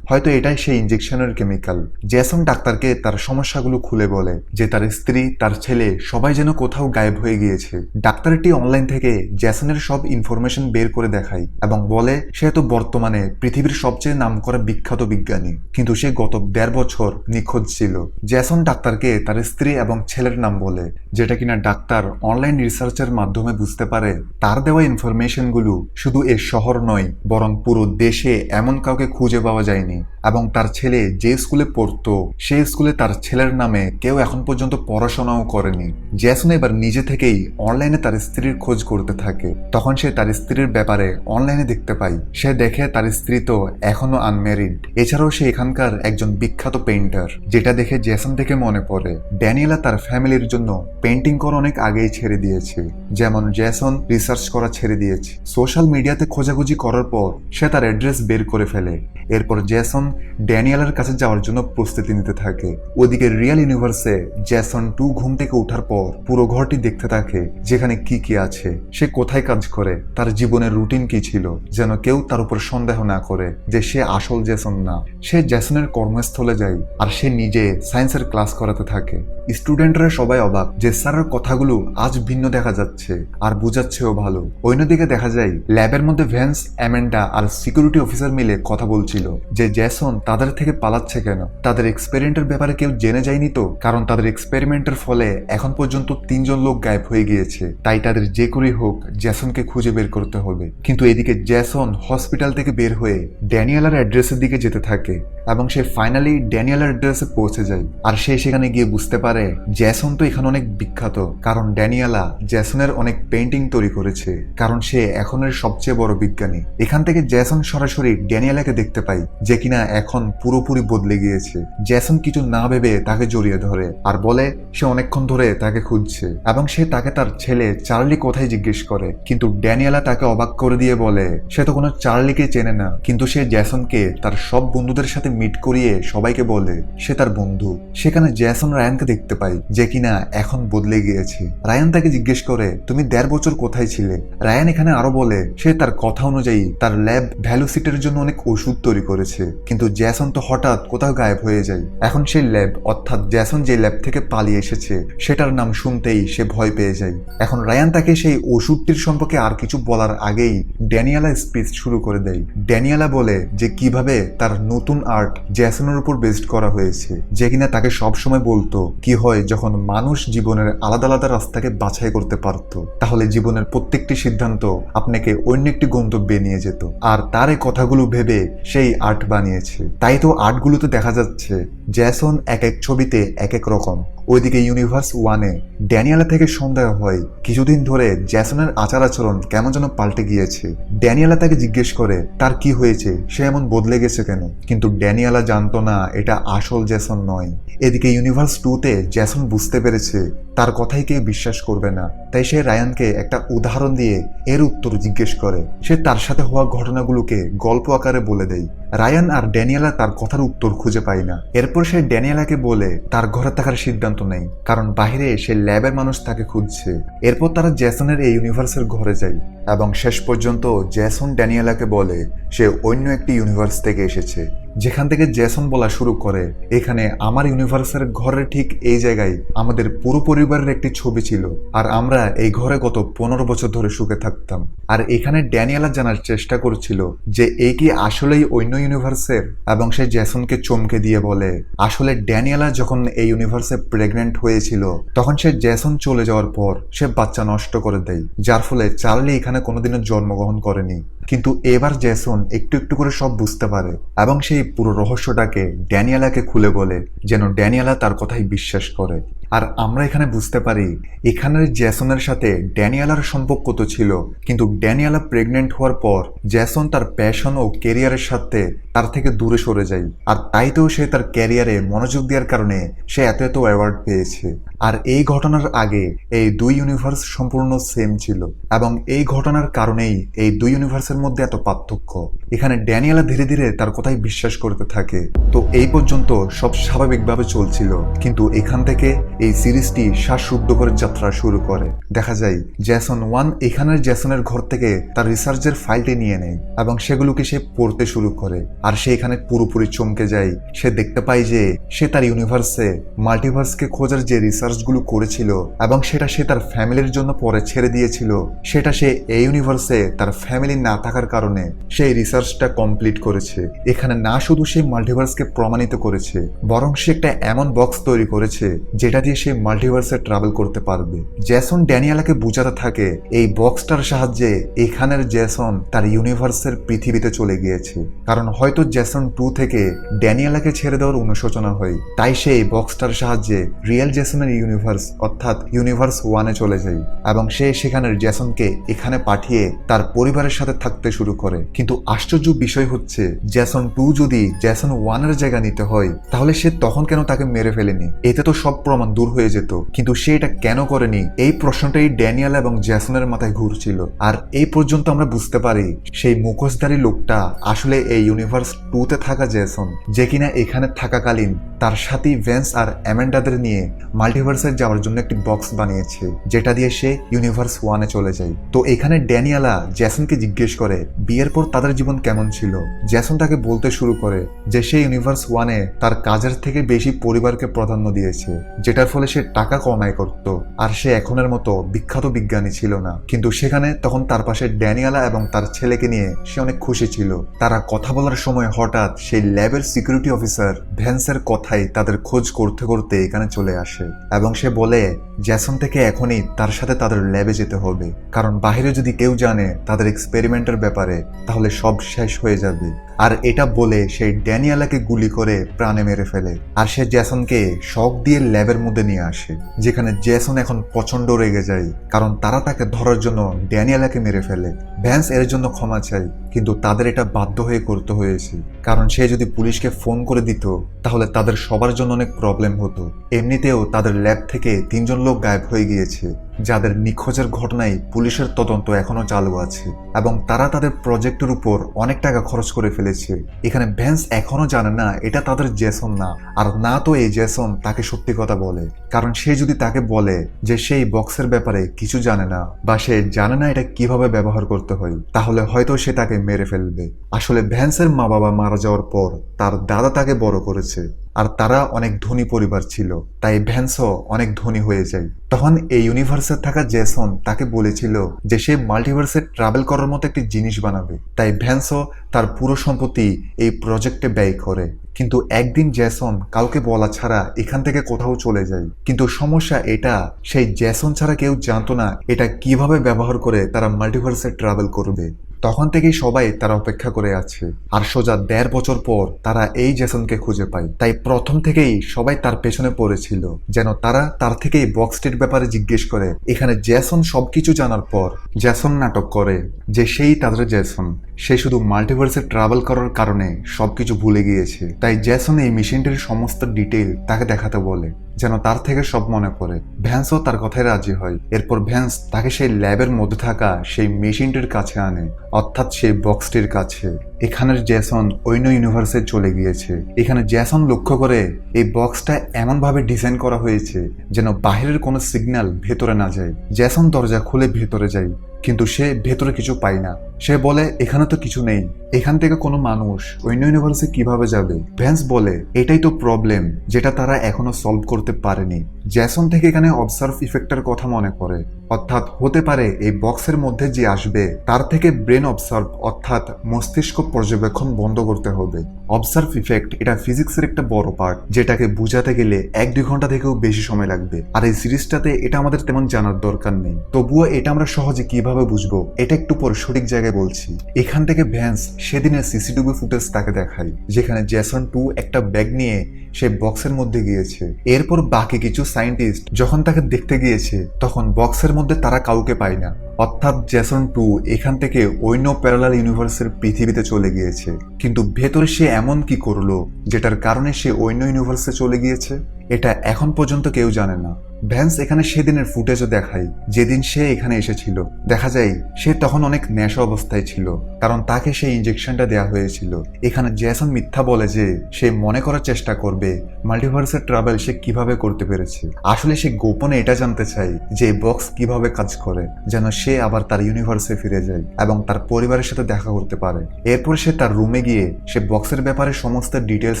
হয়তো এটাই সেই ইনজেকশনের কেমিক্যাল। জেসন ডাক্তারকে তার সমস্যাগুলো খুলে বলে যে তার স্ত্রী, তার ছেলে সবাই যেন কোথাও গায়েব হয়ে গিয়েছে। ডাক্তারটি অনলাইন থেকে জেসনের সব ইনফরমেশন বের করে দেখায় এবং বলে সে তো বর্তমানে পৃথিবীর সবচেয়ে নামকরা বিখ্যাত বিজ্ঞানী, কিন্তু সে গত 1.5 বছর নিখোঁজ ছিল। জেসন ডাক্তারকে তার স্ত্রী এবং ছেলের নাম বলে, যেটা কিনা ডাক্তার অনলাইন রিসার্চের মাধ্যমে বুঝতে পারে তার দেওয়া ইনফরমেশনগুলো শুধু এ শহর নয় বরং পুরো দেশে এমন কাউকে খুঁজে পাওয়া যায়নি। এবং তার ছেলে যে স্কুলে পড়তো সেই স্কুলে তার ছেলের নামে কেউ এখন পর্যন্ত পড়াশোনাও করেনি। জেসন এবার নিজে থেকেই অনলাইনে তার স্ত্রীর খোঁজ করতে থাকে। তখন সে তার স্ত্রীর ব্যাপারে অনলাইনে দেখতে পায়। সে দেখে তার স্ত্রী তো এখনো আনম্যারিড, এছাড়াও সে এখানকার একজন বিখ্যাত পেইন্টার। যেটা দেখে জেসন থেকে মনে পড়ে ড্যানিয়েলা তার ফ্যামিলির জন্য পেন্টিং করা অনেক আগেই ছেড়ে দিয়েছে, যেমন জেসন রিসার্চ করা ছেড়ে দিয়েছে। সোশ্যাল মিডিয়াতে খোঁজাখুঁজি করার পর সে তার অ্যাড্রেস বের করে ফেলে। এরপর জেসন ড্যানিয়েলার কাছে যাওয়ার জন্য প্রস্তুতি নিতে থাকে। ওদিকে রিয়েল ইউনিভার্সে জেসন 2 ঘুম থেকে ওঠার পর পুরো ঘরটি দেখতে থাকে, যেখানে কি কি আছে, সে কোথায় কাজ করে, তার জীবনের রুটিন কি ছিল, যেন কেউ তার উপর সন্দেহ না করে যে সে আসল জেসন না। সে জেসনের কর্মস্থলে যায় আর সে নিজে সায়েন্সের ক্লাস করাতে থাকে। স্টুডেন্টরা সবাই অবাক যে স্যারের কথাগুলো আজ ভিন্ন দেখা যাচ্ছে আর বুঝাচ্ছেও ভালো। অন্যদিকে দেখা যায় ল্যাবের মধ্যে ভ্যান্স, অ্যামেন্ডা আর সিকিউরিটি অফিসার মিলে কথা বলছিল যে জেসন তাদের থেকে পালাচ্ছে কেন। তাদের এক্সপেরিমেন্টের ব্যাপারে কেউ জেনে যায়নি তো, কারণ তাদের এক্সপেরিমেন্টের ফলে এখন পর্যন্ত 3 জন লোক গায়েব হয়ে গিয়েছে, তাই তাদের যে করেই হোক জেসনকে খুঁজে বের করতে হবে। কিন্তু এদিকে জেসন হসপিটাল থেকে বের হয়ে ড্যানিয়েলার অ্যাড্রেসের দিকে যেতে থাকে এবং সে ফাইনালি ড্যানিয়েলার অ্যাড্রেসে পৌঁছে যায়। আর সে সেখানে গিয়ে বুঝতে পারে জেসন তো এখানে অনেক বিখ্যাত, কারণ ড্যানিয়েলা জেসনের অনেক পেন্টিং তৈরি করেছে, কারণ সে এখনের সবচেয়ে বড় বিজ্ঞানী। এখান থেকে জেসন সরাসরি ড্যানিয়েলাকে দেখতে পায় যে কিনা এখন পুরোপুরি বদলে গিয়েছে। জেসন কিছু না ভেবে তাকে জড়িয়ে ধরে আর বলে সে অনেকক্ষণ ধরে তাকে খুঁজছে এবং সে তাকে তার ছেলে চার্লি কোথায় জিজ্ঞেস করে। কিন্তু ড্যানিয়েলা তাকে অবাক করে দিয়ে বলে সে তো কোনো চার্লিকে চেনে না, কিন্তু সে জেসনকে তার সব বন্ধুদের সাথে মিট করিয়ে সবাইকে বলে সে তার বন্ধু। সেখানে জেসন রায়ানকে দেখতে পায় যে কিনা এখন বদলে গিয়েছে। রায়ান তাকে জিজ্ঞেস করে তুমি 1.5 বছর কোথায় ছিলে। রায়ান এখানে আরো বলে সে তার কথা অনুযায়ী তার ল্যাব ভ্যালোসিটির জন্য অনেক ওষুধ তৈরি করেছে, কিন্তু জেসন তো হঠাৎ কোথাও গায়েব হয়ে যায়। এখন সেই ল্যাব, অর্থাৎ জেসন যে ল্যাব থেকে পালিয়ে এসেছে সেটার নাম শুনতেই সে ভয় পেয়ে যায়। এখন রায়ান তাকে সেই ওষুধটির সম্পর্কে আর কিছু বলার আগেই ড্যানিয়েলা স্পিচ শুরু করে দেয়। ড্যানিয়েলা বলে যে কিভাবে তার নতুন আর্ট জেসনের উপর বেসড করা হয়েছে, যে কিনা তাকে সবসময় বলতো কি হয় যখন মানুষ জীবনের আলাদা আলাদা রাস্তাকে বাছাই করতে পারত, তাহলে জীবনের প্রত্যেকটি সিদ্ধান্ত আপনাকে অন্য একটি গন্তব্যে নিয়ে যেত। আর তার এই কথাগুলো ভেবে সেই আর্ট বানিয়েছে। তাই তো আর্টগুলোতে দেখা যাচ্ছে জেসন এক এক ছবিতে এক এক রকম। ওইদিকে ইউনিভার্স 1-এ ড্যানিয়েলা থেকে সন্দেহ হয় কিছুদিন ধরে জেসনের আচার আচরণ কেমন যেন পাল্টে গিয়েছে। ড্যানিয়েলা তাকে জিজ্ঞেস করে তার কি হয়েছে, সে এমন বদলে গেছে কেন, কিন্তু ড্যানিয়েলা জানতো না এটা আসল জেসন নয়। এদিকে ইউনিভার্স 2-তে জেসন বুঝতে পেরেছে তার কথাই কেউ বিশ্বাস করবে না, তাই সে রায়ানকে একটা উদাহরণ দিয়ে এর উত্তর জিজ্ঞেস করে। সে তার সাথে হওয়া ঘটনাগুলোকে গল্প আকারে বলে দেয়। রায়ান আর ড্যানিয়েলা তার কথার উত্তর খুঁজে পায় না। এরপর সে ড্যানিয়েলাকে বলে তার ঘরে থাকার সিদ্ধান্ত নেই, কারণ বাহিরে সে ল্যাবের মানুষ তাকে খুঁজছে। এরপর তারা জেসনের এই ইউনিভার্সের ঘরে যায় এবং শেষ পর্যন্ত জেসন ড্যানিয়েলাকে বলে সে অন্য একটি ইউনিভার্স থেকে এসেছে। যেখান থেকে জেসন বলা শুরু করে, এখানে আমার ইউনিভার্সের ঘরের ঠিক এই জায়গায় আমাদের পুরো পরিবারের একটি ছবি ছিল, আর আমরা এই ঘরে গত 15 বছর ধরে সুখে থাকতাম। আর এখানে ড্যানিয়েলা জানার চেষ্টা করছিল যে এই কি আসলেই অন্য ইউনিভার্সের, এবং সে জেসনকে চমকে দিয়ে বলে আসলে ড্যানিয়েলা যখন এই ইউনিভার্সে প্রেগনেন্ট হয়েছিল তখন সে জেসন চলে যাওয়ার পর সে বাচ্চা নষ্ট করে দেয়, যার ফলে চার্লি এখানে কোনোদিনও জন্মগ্রহণ করেনি। কিন্তু এবার জেসন একটু একটু করে সব বুঝতে পারে এবং সেই পুরো রহস্যটাকে ড্যানিয়েলাকে খুলে বলে, যেন ড্যানিয়েলা তার কথাই বিশ্বাস করে। আর আমরা এখানে বুঝতে পারি এখানের জেসনের সাথে ড্যানিয়েলার সম্পর্ক তো ছিল, কিন্তু ড্যানিয়েলা প্রেগনেন্ট হওয়ার পর জেসন তার প্যাশন ও ক্যারিয়ারের সাথে তার থেকে দূরে সরে যায়, আর তাইতেও সে তার ক্যারিয়ারে মনোযোগ দেওয়ার কারণে সে এত এত অ্যাওয়ার্ড পেয়েছে। আর এই ঘটনার আগে এই দুই ইউনিভার্স সম্পূর্ণ সেম ছিল, এবং এই ঘটনার কারণেই এই দুই ইউনিভার্সের মধ্যে এত পার্থক্য। এখানে ড্যানিয়েলা ধীরে ধীরে তার কথাই বিশ্বাস করতে থাকে। তো এই পর্যন্ত সব স্বাভাবিকভাবে চলছিল, কিন্তু এখান থেকে এই সিরিজটি শ্বাসরুদ্ধ করে যাত্রা শুরু করে। দেখা যায় জেসন 1 এখানের জেসনের ঘর থেকে তার রিসার্চের ফাইলটি নিয়ে নেয় এবং সেগুলোকে সে পড়তে শুরু করে, আর সে এখানে পুরোপুরি চমকে যায়। সে দেখতে পায় যে সে তার ইউনিভার্সে মাল্টিভার্সকে খোঁজার যে রিসার্চগুলো করেছিল এবং সেটা সে তার ফ্যামিলির জন্য পরে ছেড়ে দিয়েছিল, সেটা সে এই ইউনিভার্সে তার ফ্যামিলি না থাকার কারণে সেই রিসার্চটা কমপ্লিট করেছে। এখানে না শুধু সেই মাল্টিভার্সকে প্রমাণিত করেছে, বরং সে একটা এমন বক্স তৈরি করেছে যেটা দিয়ে সে মাল্টিভার্সে ট্রাভেল করতে পারবে। জেসন ড্যানিয়েলাকে বুঝাতে থাকে এই বক্সটার সাহায্যে এখানের জেসন তার ইউনিভার্সের পৃথিবীতে চলে গিয়েছে, কারণ হয়তো জেসন 2 থেকে ড্যানিয়েলাকে ছেড়ে দেওয়ার অনুশোচনা হয়, তাই সে এই বক্সটার সাহায্যে রিয়েল জেসনের ইউনিভার্স অর্থাৎ ইউনিভার্স 1-এ চলে যায় এবং সে সেখানের জেসনকে এখানে পাঠিয়ে তার পরিবারের সাথে থাকতে শুরু করে। কিন্তু আশ্চর্য বিষয় হচ্ছে জেসন 2 যদি জেসন 1-এর জায়গা নিতে হয় তাহলে সে তখন কেন তাকে মেরে ফেলেনি? এতে তো সব প্রমাণ দূর হয়ে যেত, কিন্তু সে এটা কেন করেনি? এই প্রশ্নটাই ড্যানিয়েল এবং জেসনের মাথায় ঘুরছিল। আর এই পর্যন্ত আমরা বুঝতে পারি সেই মুখোশধারী লোকটা আসলে এই ইউনিভার্স 2-তে থাকা জেসন, যে কিনা এখানে থাকাকালীন তার সাথী ভেন্স আর অ্যামেন্ডাদের নিয়ে মাল্টিভার্সে যাওয়ার জন্য একটি বক্স বানিয়েছে, যেটা দিয়ে সে ইউনিভার্স 1-এ চলে যায়। তো এখানে ড্যানিয়েলা জেসনকে জিজ্ঞেস করে বিয়ের পর তাদের জীবন কেমন ছিল। জেসন তাকে বলতে শুরু করে যে সে ইউনিভার্স 1-এ তার কাজের থেকে বেশি পরিবারকে প্রাধান্য দিয়েছে, যেটার ফলে সে টাকা কমাই করত, আর সে এখনের মতো বিখ্যাত বিজ্ঞানী ছিল না। কিন্তু সেখানে তখন তার পাশে ড্যানিয়েলা এবং তার ছেলেকে নিয়ে সে অনেক খুশি ছিল। তারা কথা বলার সময় হঠাৎ সেই ল্যাবের সিকিউরিটি অফিসার ভ্যান্সের কথাই তাদের খোঁজ করতে করতে এখানে চলে আসে এবং সে বলে জেসন থেকে এখনই তার সাথে তাদের ল্যাবে যেতে হবে, কারণ বাইরে যদি কেউ জানে তাদের এক্সপেরিমেন্টের ব্যাপারে তাহলে সব শেষ হয়ে যাবে। আর এটা বলে সেই ড্যানিয়েলাকে গুলি করে প্রাণে মেরে ফেলে, আর সে জেসনকে শক দিয়ে ল্যাবের মধ্যে নিয়ে আসে, যেখানে জেসন এখন প্রচন্ড রেগে যায়, কারণ তারা তাকে ধরার জন্য ড্যানিয়েলাকে মেরে ফেলে। ভ্যান্স এর জন্য ক্ষমা চায়, কিন্তু তাদের এটা বাধ্য হয়ে করতে হয়েছে, কারণ সে যদি পুলিশকে ফোন করে দিত তাহলে তাদের সবার জন্য অনেক প্রবলেম হতো। এমনিতেও তাদের ল্যাব থেকে 3 জন লোক গায়েব হয়ে গিয়েছে, যাদের নিখোঁজের ঘটনায় পুলিশের তদন্ত এখনো চালু আছে, এবং তারা তাদের প্রজেক্টের উপর অনেক টাকা খরচ করে ফেলেছে। এখানে ভ্যান্স এখনো জানে না এটা তাদের জেসন না, আর না তো এই জেসন তাকে সত্যি কথা বলে, কারণ সে যদি তাকে বলে যে সেই বক্সের ব্যাপারে কিছু জানে না বা সে জানে না এটা কিভাবে ব্যবহার করতে হয়, তাহলে হয়তো সে তাকে মেরে ফেলবে। আসলে ভ্যান্সের মা বাবা মারা যাওয়ার পর তার দাদা তাকে বড় করেছে, আর তারা অনেক ধনী পরিবার ছিল, তাই ভ্যান্সও অনেক ধনী হয়ে যায়। তখন এই ইউনিভার্সে থাকা জেসন তাকে বলেছিল যে সে মাল্টিভার্সে ট্রাভেল করার মতো একটি জিনিস বানাবে, তাই ভ্যান্সও তার পুরো সম্পত্তি এই প্রজেক্টে ব্যয় করে। কিন্তু একদিন জেসন কাউকে বলা ছাড়া এখান থেকে কোথাও চলে যায়, কিন্তু সমস্যা এটা সেই জেসন ছাড়া কেউ জানতো না এটা কিভাবে ব্যবহার করে তারা মাল্টিভার্সে ট্রাভেল করবে। তখন থেকেই সবাই তারা অপেক্ষা করে আছে, আর সোজা 1.5 বছর পর তারা এই জেসনকে খুঁজে পায়। তাই প্রথম থেকেই সবাই তার পেছনে পড়েছিল, যেন তারা তার থেকেই বক্সটির ব্যাপারে জিজ্ঞেস করে। এখানে জেসন সবকিছু জানার পর জেসন নাটক করে যে সেই তাদের জেসন, সে শুধু মাল্টিভার্সে ট্রাভেল করার কারণে সবকিছু ভুলে গিয়েছে। তাই জেসন এই মেশিনটির সমস্ত ডিটেইল তাকে দেখাতে বলে, যেন তার থেকে সব মনে পড়ে। ভ্যান্সও তার কথায় রাজি হয়। এরপর ভ্যান্স তাকে সেই ল্যাবের মধ্যে থাকা সেই মেশিনটির কাছে আনে, অর্থাৎ সেই বক্সটির কাছে। এখানের জেসন অন্য ইউনিভার্সে চলে গিয়েছে। এখানে জেসন লক্ষ্য করে এই বক্সটা এমন ভাবে ডিজাইন করা হয়েছে যেন বাহিরের কোনো সিগন্যাল ভেতরে না যায়। জেসন দরজা খুলে ভেতরে যায়, কিন্তু সে ভেতরে কিছু পায় না। সে বলে এখানে তো কিছু নেই, এখান থেকে কোনো মানুষ অন্য ইউনিভার্সে কিভাবে যাবে। ভ্যান্স বলে এটাই তো প্রবলেম যেটা তারা এখনো সলভ করতে পারেনি। জ্যাসন থেকে এখানে অবজার্ভ ইফেক্টের কথা মনে করে, অর্থাৎ হতে পারে এই বক্সের মধ্যে যে আসবে তার থেকে ব্রেন অবজার্ভ অর্থাৎ মস্তিষ্ক পর্যবেক্ষণ বন্ধ করতে হবে। অবজার্ভ ইফেক্ট এটা ফিজিক্সের একটা বড় পার্ট, যেটাকে বুঝাতে গেলে 1-2 ঘন্টা থেকেও বেশি সময় লাগবে। আর এই সিরিজটাতে এটা আমাদের তেমন জানার দরকার নেই, তবুও এটা আমরা সহজে কিভাবে বুঝবো এটা একটু পর সঠিক জায়গায় বলছি। এখান থেকে ভ্যান্স সেদিনের সিসিটিভি ফুটেজ তাকে দেখায়, যেখানে জ্যাসন 2 একটা ব্যাগ নিয়ে সে বক্সের মধ্যে গিয়েছে। এরপর বাকি কিছু সায়েন্টিস্ট যখন তাকে দেখতে গিয়েছে তখন বক্সের মধ্যে তারা কাউকে পায় না, অর্থাৎ জ্যাসন 2 এখান থেকে অন্য প্যারালাল ইউনিভার্সের পৃথিবীতে চলে গিয়েছে। কিন্তু ভেতরে সে এমন কি করলো যেটার কারণে সে অন্য ইউনিভার্সে চলে গিয়েছে, এটা এখন পর্যন্ত কেউ জানে না। ভ্যান্স এখানে সেদিনের ফুটেজও দেখায় যেদিন সে এখানে এসেছিল। দেখা যায় সে তখন অনেক নেশা অবস্থায় ছিল, কারণ তাকে সেই ইনজেকশনটা দেওয়া হয়েছিল। এখানে জ্যাসন মিথ্যা বলে যে সে মনে করার চেষ্টা করবে মাল্টিভার্সের ট্রাভেল সে কিভাবে করতে পেরেছে। আসলে সে গোপনে এটা জানতে চায় যে বক্স কিভাবে কাজ করে, যেন সে আবার তার ইউনিভার্সে ফিরে যায় এবং তার পরিবারের সাথে দেখা করতে পারে। এরপর সে তার রুমে গিয়ে সে বক্সের ব্যাপারে সমস্ত ডিটেলস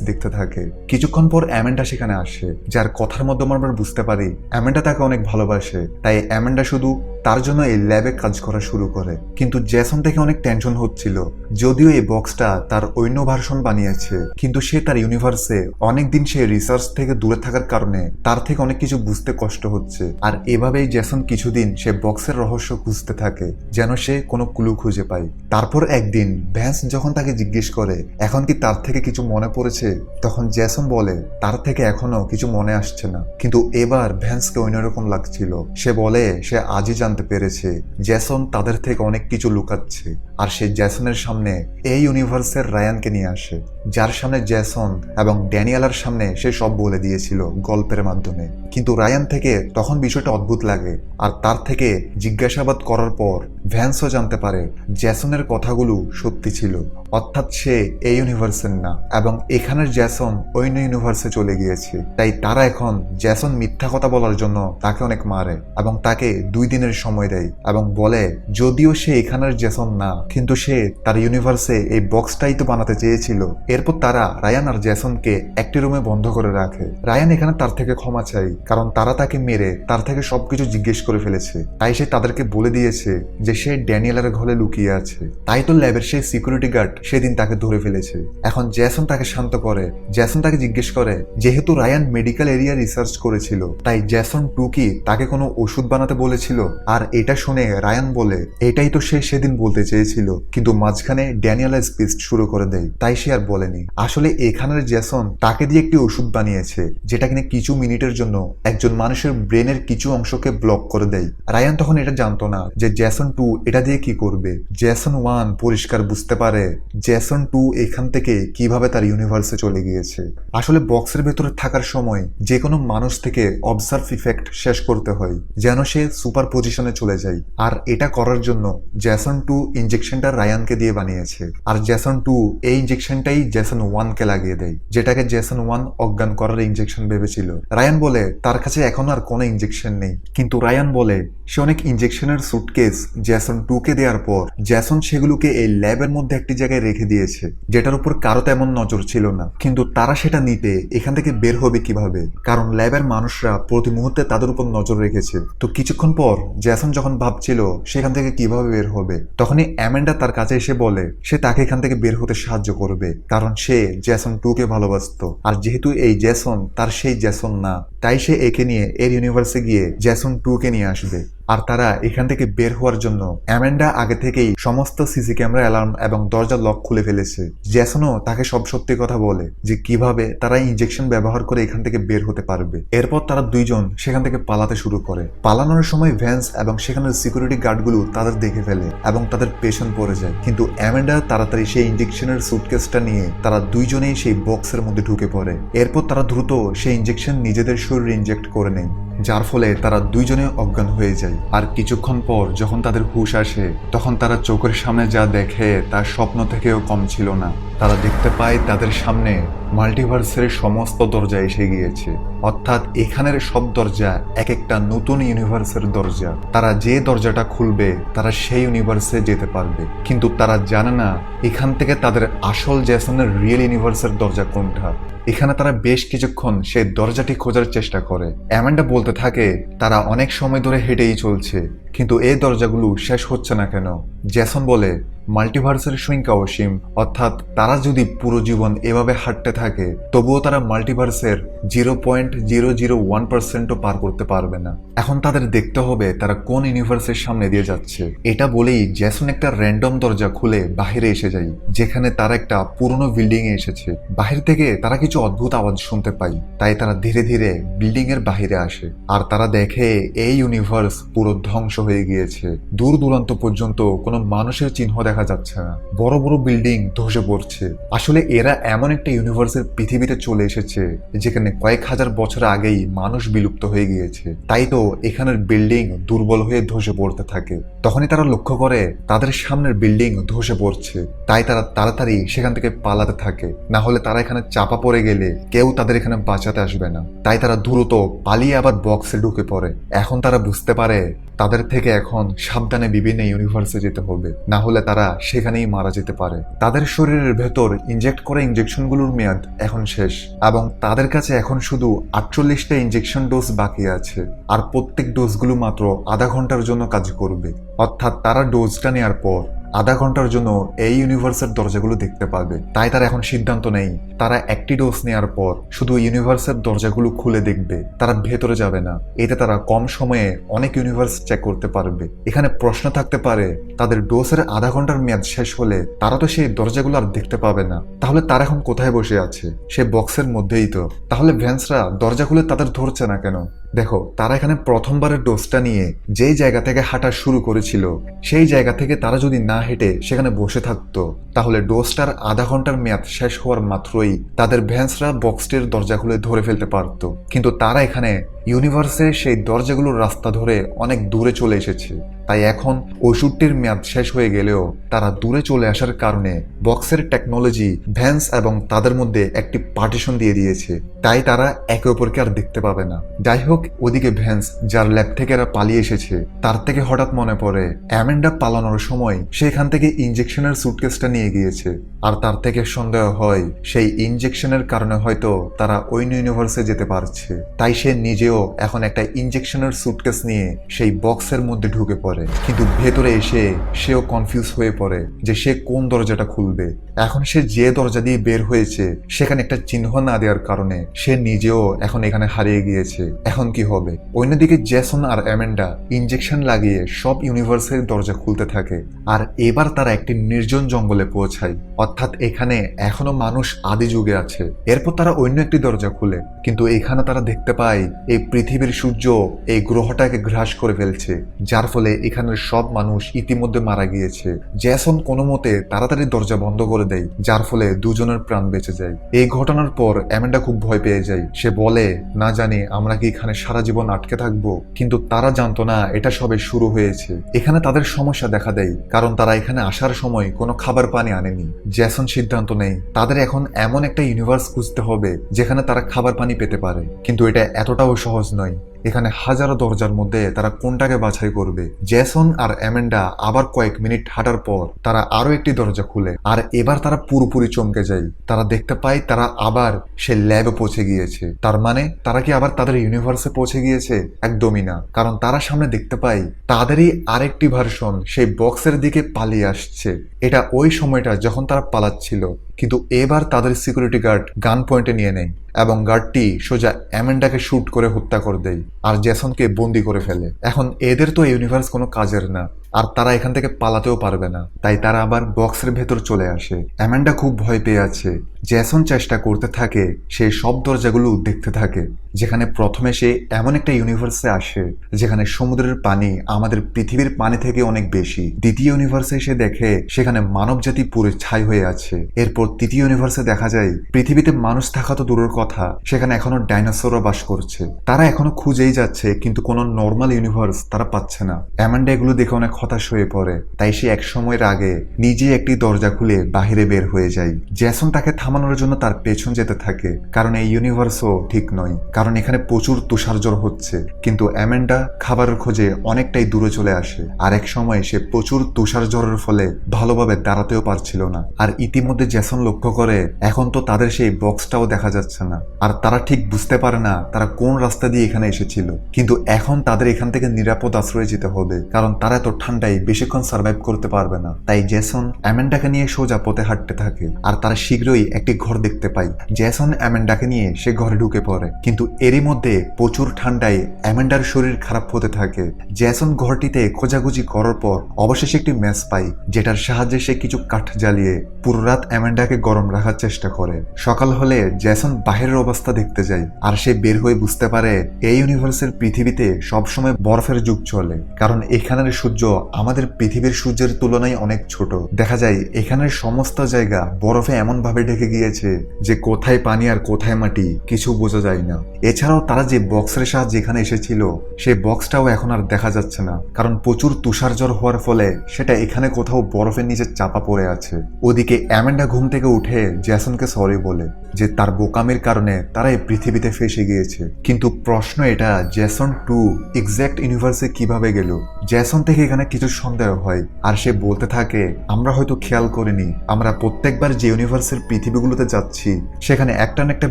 দেখতে থাকে। কিছুক্ষণ পর অ্যামেন্ডা সেখানে আসে, যার কথার মাধ্যমে আমরা বুঝতে পারি অ্যামেন্ডা তাকে অনেক ভালোবাসে। তাই অ্যামেন্ডা শুধু তার জন্য এই ল্যাবে কাজ করা শুরু করে। কিন্তু জ্যাসন থেকে অনেক টেনশন হচ্ছিল, যদিও এই বক্সটা তার অন্য ভার্সন বানিয়েছে, কিন্তু সে তার ইউনিভার্সে অনেকদিন সে রিসার্চ থেকে দূরে থাকার কারণে তার থেকে অনেক কিছু বুঝতে কষ্ট হচ্ছে। আর এভাবেই জ্যাসন কিছুদিন সে বক্সের রহস্য খুঁজতে থাকে, যেন সে কোনো ক্লু খুঁজে পায়। তারপর একদিন ভ্যান্স যখন তাকে জিজ্ঞেস করে এখন কি তার থেকে কিছু মনে পড়েছে, তখন জ্যাসন বলে তার থেকে এখনো কিছু মনে আসছে না। কিন্তু এবার ভ্যান্সকে অন্যরকম লাগছিল। সে বলে সে আজই জানতে পেরেছে জ্যাসন তাদের থেকে অনেক কিছু লুকাচ্ছে। আর সে জ্যাসনের সামনে এই ইউনিভার্সের রায়ানকে নিয়ে আসে, যার সামনে জ্যাসন এবং ড্যানিয়েলার সামনে সে সব বলে দিয়েছিল গল্পের মাধ্যমে। কিন্তু রায়ান থেকে তখন বিষয়টা অদ্ভুত লাগে, আর তার থেকে জিজ্ঞাসাবাদ করার পর ভ্যান্সও জানতে পারে জ্যাসনের কথাগুলো সত্যি ছিল, অর্থাৎ সে এই ইউনিভার্সের না এবং এখানের জ্যাসন অন্য ইউনিভার্সে চলে গিয়েছে। তাই তারা এখন জ্যাসন মিথ্যা কথা বলার জন্য তাকে অনেক মারে এবং তাকে 2 দিনের সময় দেয় এবং বলে যদিও সে এখানের জ্যাসন না, কিন্তু সে তার ইউনিভার্সে এই বক্সটাই তো বানাতে চেয়েছিল। এরপর তারা রায়ান আর জ্যাসনকে একটি রুমে বন্ধ করে রাখে। রায়ান এখানে তার থেকে ক্ষমা চাই, কারণ তারা তাকে মেরে তার থেকে সবকিছু জিজ্ঞেস করে ফেলেছে। তাই সে তাদেরকে বলে দিয়েছে যে সে ড্যানিয়েলের ঘরে লুকিয়ে আছে। তাই তো ল্যাবের সেই সিকিউরিটি গার্ড সেদিন তাকে ধরে ফেলেছে। এখন জ্যাসন তাকে শান্ত করে। জ্যাসন তাকে জিজ্ঞেস করে যেহেতু রায়ান মেডিকেল এরিয়া রিসার্চ করেছিল, তাই জ্যাসন 2 কি তাকে কোনো ওষুধ বানাতে বলেছিল। আর এটা শুনে রায়ান বলে এটাই তো সে সেদিন বলতে চেয়েছিল, কিন্তু মাঝখানে ড্যানিয়েলা স্পিচ শুরু করে দেয়, তাই সে আর বলেনি। আসলে এখানের জ্যাসন তাকে দিয়ে একটি ওষুধ বানিয়েছে, যেটা কিনা কিছু মিনিটের জন্য একজন মানুষের ব্রেনের কিছু অংশকে ব্লক করে দেয়। রায়ান তখন এটা জানতো না যে জ্যাসন 2 এটা দিয়ে কি করবে। জ্যাসন 1 পরিষ্কার বুঝতে পারে জ্যাসন 2 এখান থেকে কিভাবে তার ইউনিভার্সে চলে গিয়েছে। আসলে বক্সের ভেতরে থাকার সময় যে কোনো মানুষ থেকে অবজার্ভ ইফেক্ট শেষ করতে হয়, যেন সে সুপার পজিশনে চলে যায়। আর এটা করার জন্য জ্যাসন 2 ইনজেকশনটা রায়ানকে দিয়ে বানিয়েছে, আর জ্যাসন 2 এই ইনজেকশনটাই জ্যাসন 1 কে লাগিয়ে দেয়, যেটাকে জ্যাসন 1 অজ্ঞান করার ইনজেকশন ভেবেছিল। রায়ান বলে তার কাছে এখন আর কোনো ইনজেকশন নেই, কিন্তু রায়ান বলে সে অনেক ইনজেকশনের সুটকেস জ্যাসন 2 কে দেওয়ার পর জ্যাসন সেগুলোকে এই ল্যাবের মধ্যে একটি জায়গায় রেখে দিয়েছে, যেটার উপর কারো তেমন নজর ছিল না। কিন্তু তারা সেটা নিতে এখান থেকে বের হবে কিভাবে, কারণ ল্যাবের মানুষরা প্রতি মুহূর্তে তাদের উপর নজর রেখেছে। তো কিছুক্ষণ পর জ্যাসন যখন ভাবছিল সেখান থেকে কিভাবে বের হবে, তখনই অ্যামেন্ডা তার কাছে এসে বলে সে তাকে এখান থেকে বের হতে সাহায্য করবে, কারণ সে জ্যাসন 2 কে ভালোবাসতো। আর যেহেতু এই জ্যাসন তার সেই জ্যাসন না, তাই সে একে নিয়ে এর ইউনিভার্সে গিয়ে জ্যাসন 2 কে নিয়ে আসবে। আর তারা এখান থেকে বের হওয়ার জন্য অ্যামেন্ডা আগে থেকেই সমস্ত সিসি ক্যামেরা অ্যালার্ম এবং দরজা লক খুলে ফেলেছে। জ্যাসনও তাকে সব সত্যি কথা বলে যে কিভাবে তারা ইনজেকশন ব্যবহার করে এখান থেকে বের হতে পারবে। এরপর তারা দুইজন সেখান থেকে পালাতে শুরু করে। পালানোর সময় ভ্যান্স এবং সেখানের সিকিউরিটি গার্ডগুলো তাদের দেখে ফেলে এবং তাদের পেছন পড়ে যায়। কিন্তু অ্যামেন্ডা তাড়াতাড়ি সেই ইনজেকশনের সুটকেসটা নিয়ে তারা দুইজনেই সেই বক্সের মধ্যে ঢুকে পড়ে। এরপর তারা দ্রুত সেই ইনজেকশন নিজেদের শরীরে ইনজেক্ট করে নেয়, যার ফলে তারা দুইজনে অজ্ঞান হয়ে যায়। আর কিছুক্ষণ পর যখন তাদের হুঁশ আসে, তখন তারা চোখের সামনে যা দেখে তা স্বপ্ন থেকেও কম ছিল না। তারা দেখতে পায় তাদের সামনে মাল্টিভার্সের সমস্ত দরজা এসে গিয়েছে। অর্থাৎ এখানের সব দরজা এক একটা নতুন ইউনিভার্সের দরজা। তারা যে দরজাটা খুলবে তারা সেই ইউনিভার্সে যেতে পারবে, কিন্তু তারা জানে না এখান থেকে তাদের আসল জেসনের রিয়েল ইউনিভার্সের দরজা কোনটা। এখানে তারা বেশ কিছুক্ষণ সেই দরজাটি খোঁজার চেষ্টা করে। অ্যামান্ডা বলতে থাকে তারা অনেক সময় ধরে হেঁটেই চলছে, কিন্তু এই দরজাগুলো শেষ হচ্ছে না কেন। জেসন বলে মাল্টিভার্সের সংখ্যা অসীম, অর্থাৎ তারা যদি পুরো জীবন এভাবে হাঁটতে থাকে তবুও তারা মাল্টিভার্সের 0.001%ও পার করতে পারবে না। এখন তাদের দেখতে হবে তারা কোন ইউনিভার্সের সামনে দিয়ে যাচ্ছে। এটা বলেই জেসন একটা র্যান্ডম দরজা খুলে বাহিরে এসে যায়, যেখানে তারা একটা পুরনো বিল্ডিং এ এসেছে। বাহির থেকে তারা কিছু অদ্ভুত আওয়াজ শুনতে পায়, তাই তারা ধীরে ধীরে বিল্ডিং এর বাহিরে আসে। আর তারা দেখে এই ইউনিভার্স পুরো ধ্বংস হয়ে গিয়েছে। দূর দূরান্ত পর্যন্ত কোনো মানুষের চিহ্ন দেখা যাচ্ছে না। বড় বড় বিল্ডিং ধসে পড়ছে। আসলে এরা এমন একটা ইউনিভার্সের পৃথিবীতে চলে এসেছে যেখানে কয়েক হাজার বছর আগেই মানুষ বিলুপ্ত হয়ে গিয়েছে। তাই তো এখানের বিল্ডিং দুর্বল হয়ে ধসে পড়তে থাকে। তখনই তারা লক্ষ্য করে তাদের সামনের বিল্ডিং ধসে পড়ছে। তাই তারা তাড়াতাড়ি সেখান থেকে পালাতে থাকে, না হলে তারা এখানে চাপা পড়ে গেলে কেউ তাদের এখানে বাঁচাতে আসবে না। তাই তারা দ্রুত পালিয়ে আবার বক্সে ঢুকে পড়ে। এখন তারা বুঝতে পারে তাদের থেকে এখন সাবধানে বিভিন্ন ইউনিভার্সে যেতে হবে, না হলে তারা সেখানেই মারা যেতে পারে। তাদের শরীরের ভেতর ইনজেক্ট করা ইনজেকশনগুলোর মেয়াদ এখন শেষ এবং তাদের কাছে এখন শুধু 48টা ইনজেকশন ডোজ বাকি আছে। আর প্রত্যেক ডোজগুলো মাত্র আধা ঘন্টার জন্য কাজ করবে। অর্থাৎ তারা ডোজটা নেওয়ার পর আধা ঘন্টার জন্য এই ইউনিভার্সের দরজাগুলো দেখতে পাবে। তাই তারা এখন সিদ্ধান্ত নেই তারা একটি ডোজ নেওয়ার পর শুধু ইউনিভার্সের দরজাগুলো খুলে দেখবে, তারা ভেতরে যাবে না। এতে তারা কম সময়ে অনেক ইউনিভার্স চেক করতে পারবে। এখানে প্রশ্ন থাকতে পারে তাদের ডোজের আধা ঘন্টার মেয়াদ শেষ হলে তারা তো সেই দরজাগুলো আর দেখতে পাবে না, তাহলে তারা এখন কোথায় বসে আছে? সে বক্সের মধ্যেই তো। তাহলে ভ্যান্সরা দরজা খুলে তাদের ধরছে না কেন? দেখো, তারা এখানে প্রথমবারের ডোজটা নিয়ে যেই জায়গা থেকে হাঁটা শুরু করেছিল সেই জায়গা থেকে তারা যদি না হেঁটে সেখানে বসে থাকতো তাহলে ডোজটার আধা ঘন্টার মেয়াদ শেষ হওয়ার মাত্রই তাদের ভ্যান্সরা বক্সটির দরজা খুলে ধরে ফেলতে পারত। কিন্তু তারা এখানে ইউনিভার্সে সেই দরজাগুলোর রাস্তা ধরে অনেক দূরে চলে এসেছে। তাই এখন ওষুধটির মেয়াদ শেষ হয়ে গেলেও তারা দূরে চলে আসার কারণে বক্সের টেকনোলজি ভ্যান্স এবং তাদের মধ্যে একটি পার্টিশন দিয়ে দিয়েছে। তাই তারা একে অপরকে আর দেখতে পাবে না। যাই হোক, ওদিকে ভ্যান্স যার ল্যাব থেকে এরা পালিয়ে এসেছে তার থেকে হঠাৎ মনে পড়ে অ্যামেন্ডা পালানোর সময় সেখান থেকে ইনজেকশনের সুটকেসটা নিয়ে গিয়েছে। আর তার থেকে সন্দেহ হয় সেই ইনজেকশনের কারণে হয়তো তারা ওই ইউনিভার্সে যেতে পারছে। তাই সে নিজেও এখন একটা ইনজেকশনের সুটকেস নিয়ে সেই বক্সের মধ্যে ঢুকে পড়ে। কিন্তু ভেতরে এসে সেও কনফিউজ হয়ে পড়ে যে সে কোন দরজাটা খুলবে। এখন সে যে দরজা দিয়ে বের হয়েছে সেখানে একটা চিহ্ন না দেওয়ার কারণে সে নিজেও এখন এখানে হারিয়ে গিয়েছে। এখন কি হবে? অন্যদিকে জেসন আর অ্যামেন্ডা ইনজেকশন লাগিয়ে সব ইউনিভার্সের দরজা খুলতে থাকে। আর এবার তারা একটি নির্জন জঙ্গলে পৌঁছায়, অর্থাৎ এখানে এখনো মানুষ আদি যুগে আছে। এরপর তারা অন্য একটি দরজা খুলে, কিন্তু এখানে তারা দেখতে পায় এই পৃথিবীর সূর্য এই গ্রহটাকে গ্রাস করে ফেলছে, যার ফলে এখানের সব মানুষ ইতিমধ্যে মারা গিয়েছে। জেসন কোনো মতে তাড়াতাড়ি দরজা বন্ধ করে দেয়, যার ফলে দুজনের প্রাণ বেঁচে যায়। এই ঘটনার পর অ্যামেন্ডা খুব ভয় পেয়ে যায়। সে বলে, না জানি আমরা কি এখানে সারা জীবন আটকে থাকবো। কিন্তু তারা জানতো না এটা সবে শুরু হয়েছে। এখানে তাদের সমস্যা দেখা দেয় কারণ তারা এখানে আসার সময় কোনো খাবার পানি আনেনি। জেসন সিদ্ধান্ত নেয় তাদের এখন এমন একটা ইউনিভার্স খুঁজতে হবে যেখানে তারা খাবার পানি পেতে পারে। কিন্তু এটা এতটাও সহজ নয়। এখানে হাজারো দরজার মধ্যে তারা কোনটাকে বাছাই করবে? জেসন আর অ্যামেন্ডা আবার কয়েক মিনিট হাঁটার পর তারা আরো একটি দরজা খুলে। আর এবার তারা পুরোপুরি চমকে যায়। তারা দেখতে পায় তারা আবার সে ল্যাবে পৌঁছে গিয়েছে। তার মানে তারা কি আবার তাদের ইউনিভার্সে পৌঁছে গিয়েছে? একদমই না, কারণ তারা সামনে দেখতে পায় তাদেরই আরেকটি ভার্সন সেই বক্সের দিকে পালিয়ে আসছে। এটা ওই সময়টা যখন তারা পালাচ্ছিল, কিন্তু এবার তাদের সিকিউরিটি গার্ড গান পয়েন্টে নিয়ে নেয় এবং গার্ডটি সোজা অ্যামেন্ডাকে শুট করে হত্যা করে দেয় আর জেসনকে বন্দি করে ফেলে। এখন এদের তো ইউনিভার্স কোনো কাজের না, আর তারা এখান থেকে পালাতেও পারবে না। তাই তারা আবার বক্সের ভেতর চলে আসে। অ্যামেন্ডা খুব ভয় পেয়ে আছে। জেসন চেষ্টা করতে থাকে সেই সব দরজাগুলো দেখতে থাকে, যেখানে প্রথমে সে এমন একটা ইউনিভার্সে আসে যেখানে সমুদ্রের পানি আমাদের পৃথিবীর পানি থেকে অনেক বেশি। দ্বিতীয় ইউনিভার্সে সে দেখে সেখানে মানব জাতি পুরো ছাই হয়ে আছে। এরপর তৃতীয় ইউনিভার্সে দেখা যায় পৃথিবীতে মানুষ থাকা তো দূরের কথা, সেখানে এখনো ডাইনোসরও বাস করছে। তারা এখনো খুঁজেই যাচ্ছে, কিন্তু কোনো নর্মাল ইউনিভার্স তারা পাচ্ছে না। অ্যামান্ডা এগুলো দেখে অনেক হতাশ হয়ে পড়ে। তাই সে এক সময়ের আগে নিজে একটি দরজা খুলে বাহিরে বের হয়ে যায়। জ্যাসন তাকে থামানোর জন্য তার পেছন যেতে থাকে, কারণ এই ইউনিভার্সও ঠিক নয়, কারণ এখানে প্রচুর তুষারঝড় হচ্ছে। কিন্তু অ্যামান্ডা খাবারের খোঁজে অনেকটাই দূরে চলে আসে। আর এক সময় সে প্রচুর তুষারঝড়ের ফলে ভালোভাবে দাঁড়াতেও পারছিল না। আর ইতিমধ্যে জ্যাসন লক্ষ্য করে এখন তো তাদের সেই বক্সটাও দেখা যাচ্ছে না। আর তারা ঠিক বুঝতে পারে না তারা কোন রাস্তা দিয়ে এখানে এসেছিল। কিন্তু এখন তাদের এখান থেকে নিরাপদ আশ্রয়ে যেতে হবে, কারণ তারা এত ঠান্ডায় বেশিক্ষণ সার্ভাইভ করতে পারবে না। তাই জ্যাসন অ্যামান্ডাকে নিয়ে সোজা পথে হাঁটতে থাকে। আর তারা শীঘ্রই একটি ঘর দেখতে পায়। জ্যাসন অ্যামান্ডাকে নিয়ে সে ঘরে ঢুকে পড়ে, কিন্তু এরই মধ্যে প্রচুর ঠান্ডায় অ্যামান্ডার শরীর খারাপ হতে থাকে। জ্যাসন ঘরটিতে খোঁজাখুঁজি করার পর অবশেষে একটি ম্যাচ পায়, যেটার সাহায্যে সে কিছু কাঠ জ্বালিয়ে পুরো রাত অ্যামান্ডাকে গরম রাখার চেষ্টা করে। সকাল হলে জ্যাসন বাহিরের অবস্থা দেখতে যায়, আর সে বের হয়ে বুঝতে পারে এই ইউনিভার্সের পৃথিবীতে সবসময় বরফের যুগ চলে, কারণ এখানের সূর্য আমাদের পৃথিবীর সূর্যের তুলনায় অনেক ছোট। দেখা যায় এখানের সমস্ত জায়গা বরফে এমন ভাবে ঢেকে গিয়েছে যে কোথায় পানি আর কোথায় মাটি কিছু বোঝা যায় না। এছাড়াও তারা যে বক্সের সাহায্যে এখানে এসেছিল সেই বক্সটাও এখন আর দেখা যাচ্ছে না, কারণ প্রচুর তুষারঝড় হওয়ার ফলে সেটা এখানে কোথাও বরফের নিচে চাপা পড়ে আছে। ওদিকে অ্যামান্ডা ঘুম থেকে উঠে জ্যাসনকে সরি বলে যে তার বোকামির কারণে তারা এই পৃথিবীতে ফেসে গিয়েছে। কিন্তু প্রশ্ন এটা, জ্যাসন 2 এক্সাক্ট ইউনিভার্সে কিভাবে গেল? জ্যাসন থেকে এখানে কিছু সন্দেহ হয়, আর সে বলতে থাকে আমরা হয়তো খেয়াল করিনি, আমরা প্রত্যেকবার যে ইউনিভার্সের পৃথিবীগুলোতে যাচ্ছি সেখানে একটা না একটা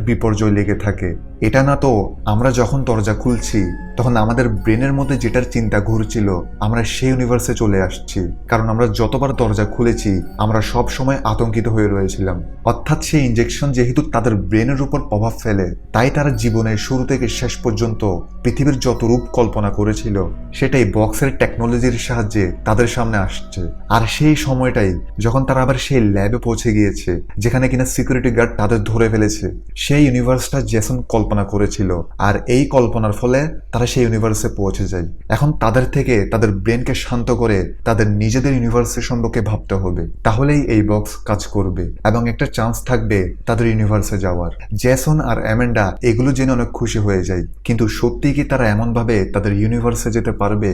বিপর্যয় লেগে থাকে। এটা না তো আমরা যখন দরজা খুলছি তখন আমাদের ব্রেনের মধ্যে যেটার চিন্তা ঘুরছিল আমরা সেই ইউনিভার্সে চলে আসছি, কারণ আমরা যতবার দরজা খুলেছি আমরা সব সময় আতঙ্কিত হয়ে রয়েছিলাম। অর্থাৎ সেই ইনজেকশন যেহেতু তাদের ব্রেনের উপর প্রভাব ফেলে, তাই তারা জীবনের শুরু থেকে শেষ পর্যন্ত পৃথিবীর যত রূপ কল্পনা করেছিল সেটাই বক্সের টেকনোলজির সাহায্যে তাদের সামনে আসছে। আর সেই সময়টাই যখন তারা আবার সেই ল্যাবে পৌঁছে গিয়েছে যেখানে কিনা সিকিউরিটি গার্ড তাদের ধরে ফেলেছে, সেই ইউনিভার্সটা জ্যাসন কল্পনা করেছিল। আর এই কল্পনার ফলে তারা সেই ইউনিভার্সে পৌঁছে যায়। এখন তাদের থেকে তাদের ব্রেনকে শান্ত করে তাদের নিজেদের ইউনিভার্সের সম্পর্কে ভাবতে হবে, তাহলেই এই বক্স কাজ করবে এবং একটা চান্স থাকবে তাদের ইউনিভার্সে যাওয়ার। জ্যাসন আর অ্যামান্ডা এগুলো জেনে অনেক খুশি হয়ে যায়, কিন্তু সত্যি কি তারা এমন ভাবে তাদের ইউনিভার্সে যেতে পারবে?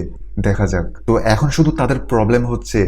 দেখা যাক। তো এখন শুধু তাদের প্রবলেম হচ্ছে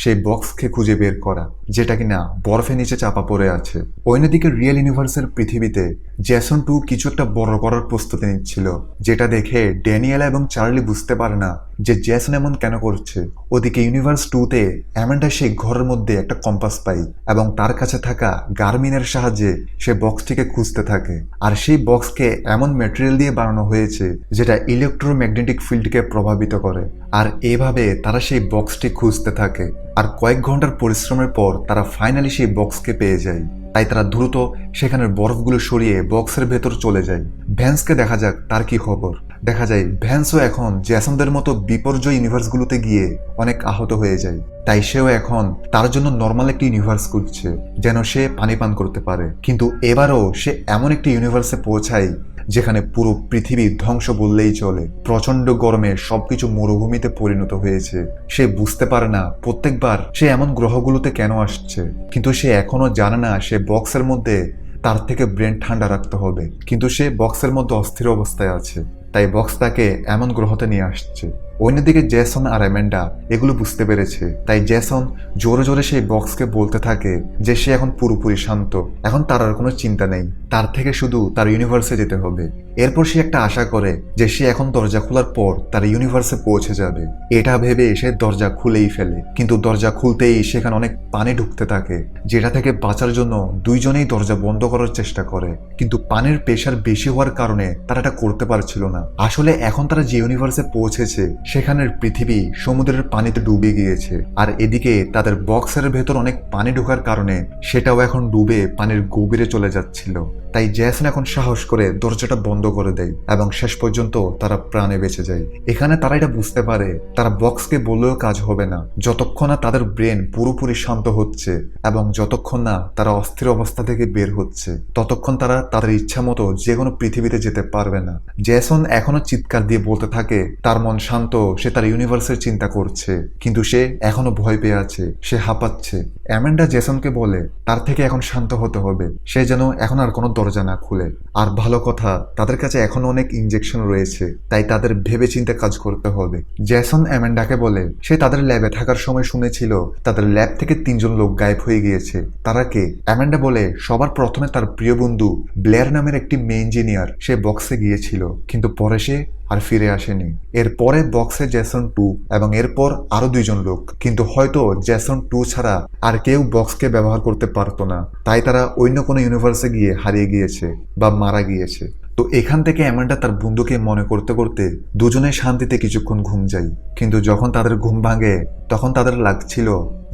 সেই বক্সকে খুঁজে বের করা, যেটা কিনা বরফের নিচে চাপা পড়ে আছে। অন্যদিকে রিয়েল ইউনিভার্সের পৃথিবীতে জ্যাসন 2 কিছু একটা বড় করার প্রস্তুতি নিচ্ছিল, যেটা দেখে ড্যানিয়েলা এবং চার্লি বুঝতে পারে না যে জ্যাসন এমন কেন করছে। ওদিকে ইউনিভার্স 2-তে অ্যামান্ডা সেই ঘরের মধ্যে একটা কম্পাস পায় এবং তার কাছে থাকা গার্মিনের সাহায্যে সে বক্সটিকে খুঁজতে থাকে। আর সেই বক্সকে এমন ম্যাটেরিয়াল দিয়ে বানানো হয়েছে যেটা ইলেকট্রোম্যাগনেটিক ফিল্ডকে প্রভাবিত করে। আর এভাবে তারা সেই বক্সটি খুঁজতে থাকে। আর কয়েক ঘন্টার পরিশ্রমের পর তারা ফাইনালি সেই বক্সকে পেয়ে যায়। তাই তারা দ্রুত সেখানের বরফগুলো সরিয়ে বক্সের ভেতর চলে যায়। ভ্যান্সকে দেখা যাক তার কি খবর। দেখা যায় ভ্যান্সও এখন জ্যাসনদের মতো বিপর্যয় ইউনিভার্সগুলোতে গিয়ে অনেক আহত হয়ে যায়। তাই সেও এখন তার জন্য নর্মাল একটি ইউনিভার্স খুঁজছে যেন সে পানি পান করতে পারে। কিন্তু এবারও সে এমন একটি ইউনিভার্সে পৌঁছায় যেখানে পুরো পৃথিবী ধ্বংস বললেই চলে। প্রচন্ড গরমে সবকিছু মরুভূমিতে পরিণত হয়েছে। সে বুঝতে পারে না প্রত্যেকবার সে এমন গ্রহগুলোতে কেন আসছে, কিন্তু সে এখনো জানে না সে বক্সের মধ্যে তার থেকে ব্রেন ঠান্ডা রাখতে হবে। কিন্তু সে বক্সের মধ্যে অস্থির অবস্থায় আছে, তাই বক্স তাকে এমন গ্রহতে নিয়ে আসছে। অন্যদিকে জ্যাসন আর অ্যামান্ডা এগুলো বুঝতে পেরেছে, তাই জ্যাসন জোরে জোরে সেই বক্সকে বলতে থাকে যে সে এখন পুরোপুরি শান্ত, এখন তার আর কোনো চিন্তা নেই, তার থেকে শুধু তার ইউনিভার্সে যেতে হবে। এরপর সে একটা আশা করে যে সে এখন দরজা খোলার পর তার ইউনিভার্সে পৌঁছে যাবে। এটা ভেবে সে দরজা খুলেই ফেলে, কিন্তু দরজা খুলতেই সেখানে অনেক পানি ঢুকতে থাকে, যেটা থেকে বাঁচার জন্য দুইজনেই দরজা বন্ধ করার চেষ্টা করে। কিন্তু পানির প্রেশার বেশি হওয়ার কারণে তারা এটা করতে পারছিল না। না। আসলে এখন তারা যে ইউনিভার্সে পৌঁছেছে সেখানের পৃথিবী সমুদ্রের পানিতে ডুবে গিয়েছে, আর এদিকে তাদের বক্সের ভেতর অনেক পানি ঢোকার কারণে সেটাও এখন ডুবে পানির গভীরে চলে যাচ্ছিল। তাই জ্যাসন এখন সাহস করে দরজাটা বন্ধ করে দেয় এবং শেষ পর্যন্ত তারা প্রাণে বেঁচে যায়। এখানে তারা এটা বুঝতে পারে তারা বক্সকে বললেও কাজ হবে না যতক্ষণ না তাদের ব্রেন পুরোপুরি শান্ত হচ্ছে এবং যতক্ষণ না তারা অস্থির অবস্থা থেকে বের হচ্ছে, ততক্ষণ তারা তাদের ইচ্ছা মতো যে কোনো পৃথিবীতে যেতে পারবে না। জ্যাসন এখনো চিৎকার দিয়ে বলতে থাকে তার মন শান্ত, সে তার ইউনিভার্সের চিন্তা করছে, কিন্তু সে এখনো ভয় পেয়ে আছে, সে হাঁপাচ্ছে। অ্যামেন্ডা জ্যাসনকে বলে তার থেকে এখন শান্ত হতে হবে, সে যেন এখন আর কোনো দরজা না খুলে। আর ভালো কথা, তাদের কাছে এখনো অনেক ইনজেকশন রয়েছে, তাই তাদের ভেবে চিন্তে কাজ করতে হবে। জ্যাসন অ্যামেন্ডাকে বলে সে তাদের ল্যাবে থাকার সময় শুনেছিল তাদের ল্যাব থেকে 3জন লোক গায়েব হয়ে গিয়েছে। তারা কে? অ্যামেন্ডা বলে সবার প্রথমে তার প্রিয় বন্ধু ব্লেয়ার নামের একটি মেয়ে ইঞ্জিনিয়ার, সে বক্সে গিয়েছিল কিন্তু পরে সে আর ফিরে আসেনি। এরপরে বক্সে জ্যাসন 2 এবং এরপর আরো 2জন লোক, কিন্তু হয়তো জ্যাসন 2 ছাড়া আর কেউ বক্সকে ব্যবহার করতে পারতো না, তাই তারা অন্য কোনো ইউনিভার্সে গিয়ে হারিয়ে গিয়েছে বা মারা গিয়েছে। তো এখান থেকে অ্যামান্ডা তার বন্ধুকে মনে করতে করতে দুজনে শান্তিতে কিছুক্ষণ ঘুম যায়। কিন্তু যখন তাদের ঘুম ভাঙে তখন তাদের লাগছিল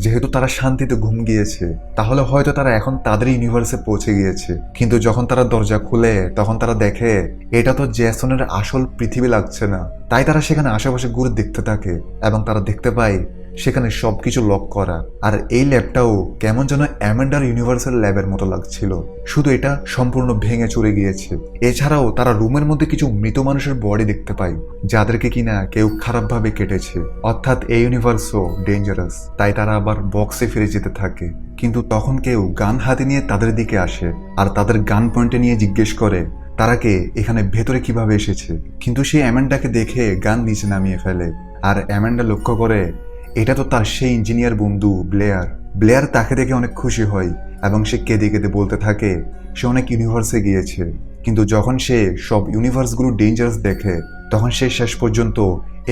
যেহেতু তারা শান্তিতে ঘুম গিয়েছে তাহলে হয়তো তারা এখন তাদের ইউনিভার্সে পৌঁছে গিয়েছে। কিন্তু যখন তারা দরজা খুলে তখন তারা দেখে এটা তো জ্যাসনের আসল পৃথিবী লাগছে না। তাই তারা সেখানে আশেপাশে ঘুরে দেখতে থাকে এবং তারা দেখতে পায় সেখানে সবকিছু লক করা, আর এই ল্যাবটাও কেমন যেন অ্যামেন্ডার ইউনিভার্সাল ল্যাবের মতো লাগছিল, শুধু এটা সম্পূর্ণ ভেঙে চুরে গিয়েছে। এছাড়াও তারা রুমের মধ্যে কিছু মৃত মানুষের বডি দেখতে পায় যাদেরকে কিনা কেউ খারাপভাবে কেটেছে, অর্থাৎ এই ইউনিভার্সও ডেঞ্জারাস। তাই তারা আবার বক্সে ফিরে যেতে থাকে, কিন্তু তখন কেউ গান হাতে নিয়ে তাদের দিকে আসে আর তাদের গান পয়েন্টে নিয়ে জিজ্ঞেস করে তারা কে, এখানে ভেতরে কিভাবে এসেছে। কিন্তু সে অ্যামেন্ডাকে দেখে গান নিচে নামিয়ে ফেলে, আর অ্যামেন্ডা লক্ষ্য করে এটা তো তার সেই ইঞ্জিনিয়ার বন্ধু ব্লেয়ার। ব্লেয়ার তাকে দেখে অনেক খুশি হয় এবং সে কেঁদে কেঁদে বলতে থাকে সে অনেক ইউনিভার্সে গিয়েছে, কিন্তু যখন সে সব ইউনিভার্সগুলো ডেঞ্জারাস দেখে তখন সে শেষ পর্যন্ত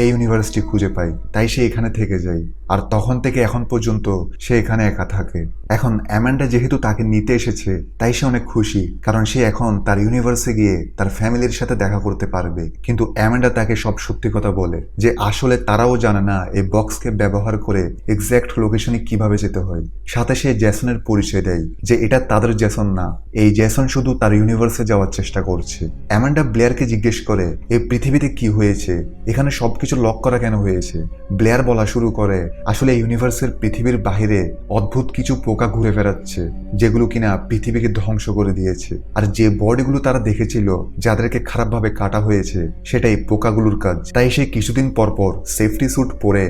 এই ইউনিভার্সটি খুঁজে পায়, তাই সে এখানে থেকে যায়। আর তখন থেকে এখন পর্যন্ত সে এখানে একা থাকে। এখন অ্যামান্ডা যেহেতু তাকে নিতে এসেছে তাই সে অনেক খুশি, কারণ সে এখন তার ইউনিভার্সে গিয়ে তার ফ্যামিলির সাথে দেখা করতে পারবে। কিন্তু অ্যামান্ডা তাকে সব সত্যি কথা বলে যে আসলে তারাও জানে না এই বক্সকে ব্যবহার করে এক্স্যাক্ট লোকেশনে কিভাবে যেতে হয়। সাথে সে জ্যাসনের পরিচয় দেয় যে এটা তাদের জ্যাসন না, এই জ্যাসন শুধু তার ইউনিভার্সে যাওয়ার চেষ্টা করছে। অ্যামান্ডা ব্লেয়ারকে জিজ্ঞেস করে এই পৃথিবীতে কি হয়েছে, এখানে সবকিছু লক করা কেন হয়েছে। ব্লেয়ার বলা শুরু করে আসলে ইউনিভার্সের পৃথিবীর বাহিরে অদ্ভুত কিছু পোকা ঘুরে বেড়াচ্ছে যেগুলো কিনা পৃথিবীকে ধ্বংস করে দিয়েছে, আর যে বডিগুলো তারা দেখেছিল যাদেরকে খারাপভাবে কাটা হয়েছে সেটাই পোকাগুলোর কাজ। তাই সে কিছুদিন পর পর সেফটি স্যুট পরে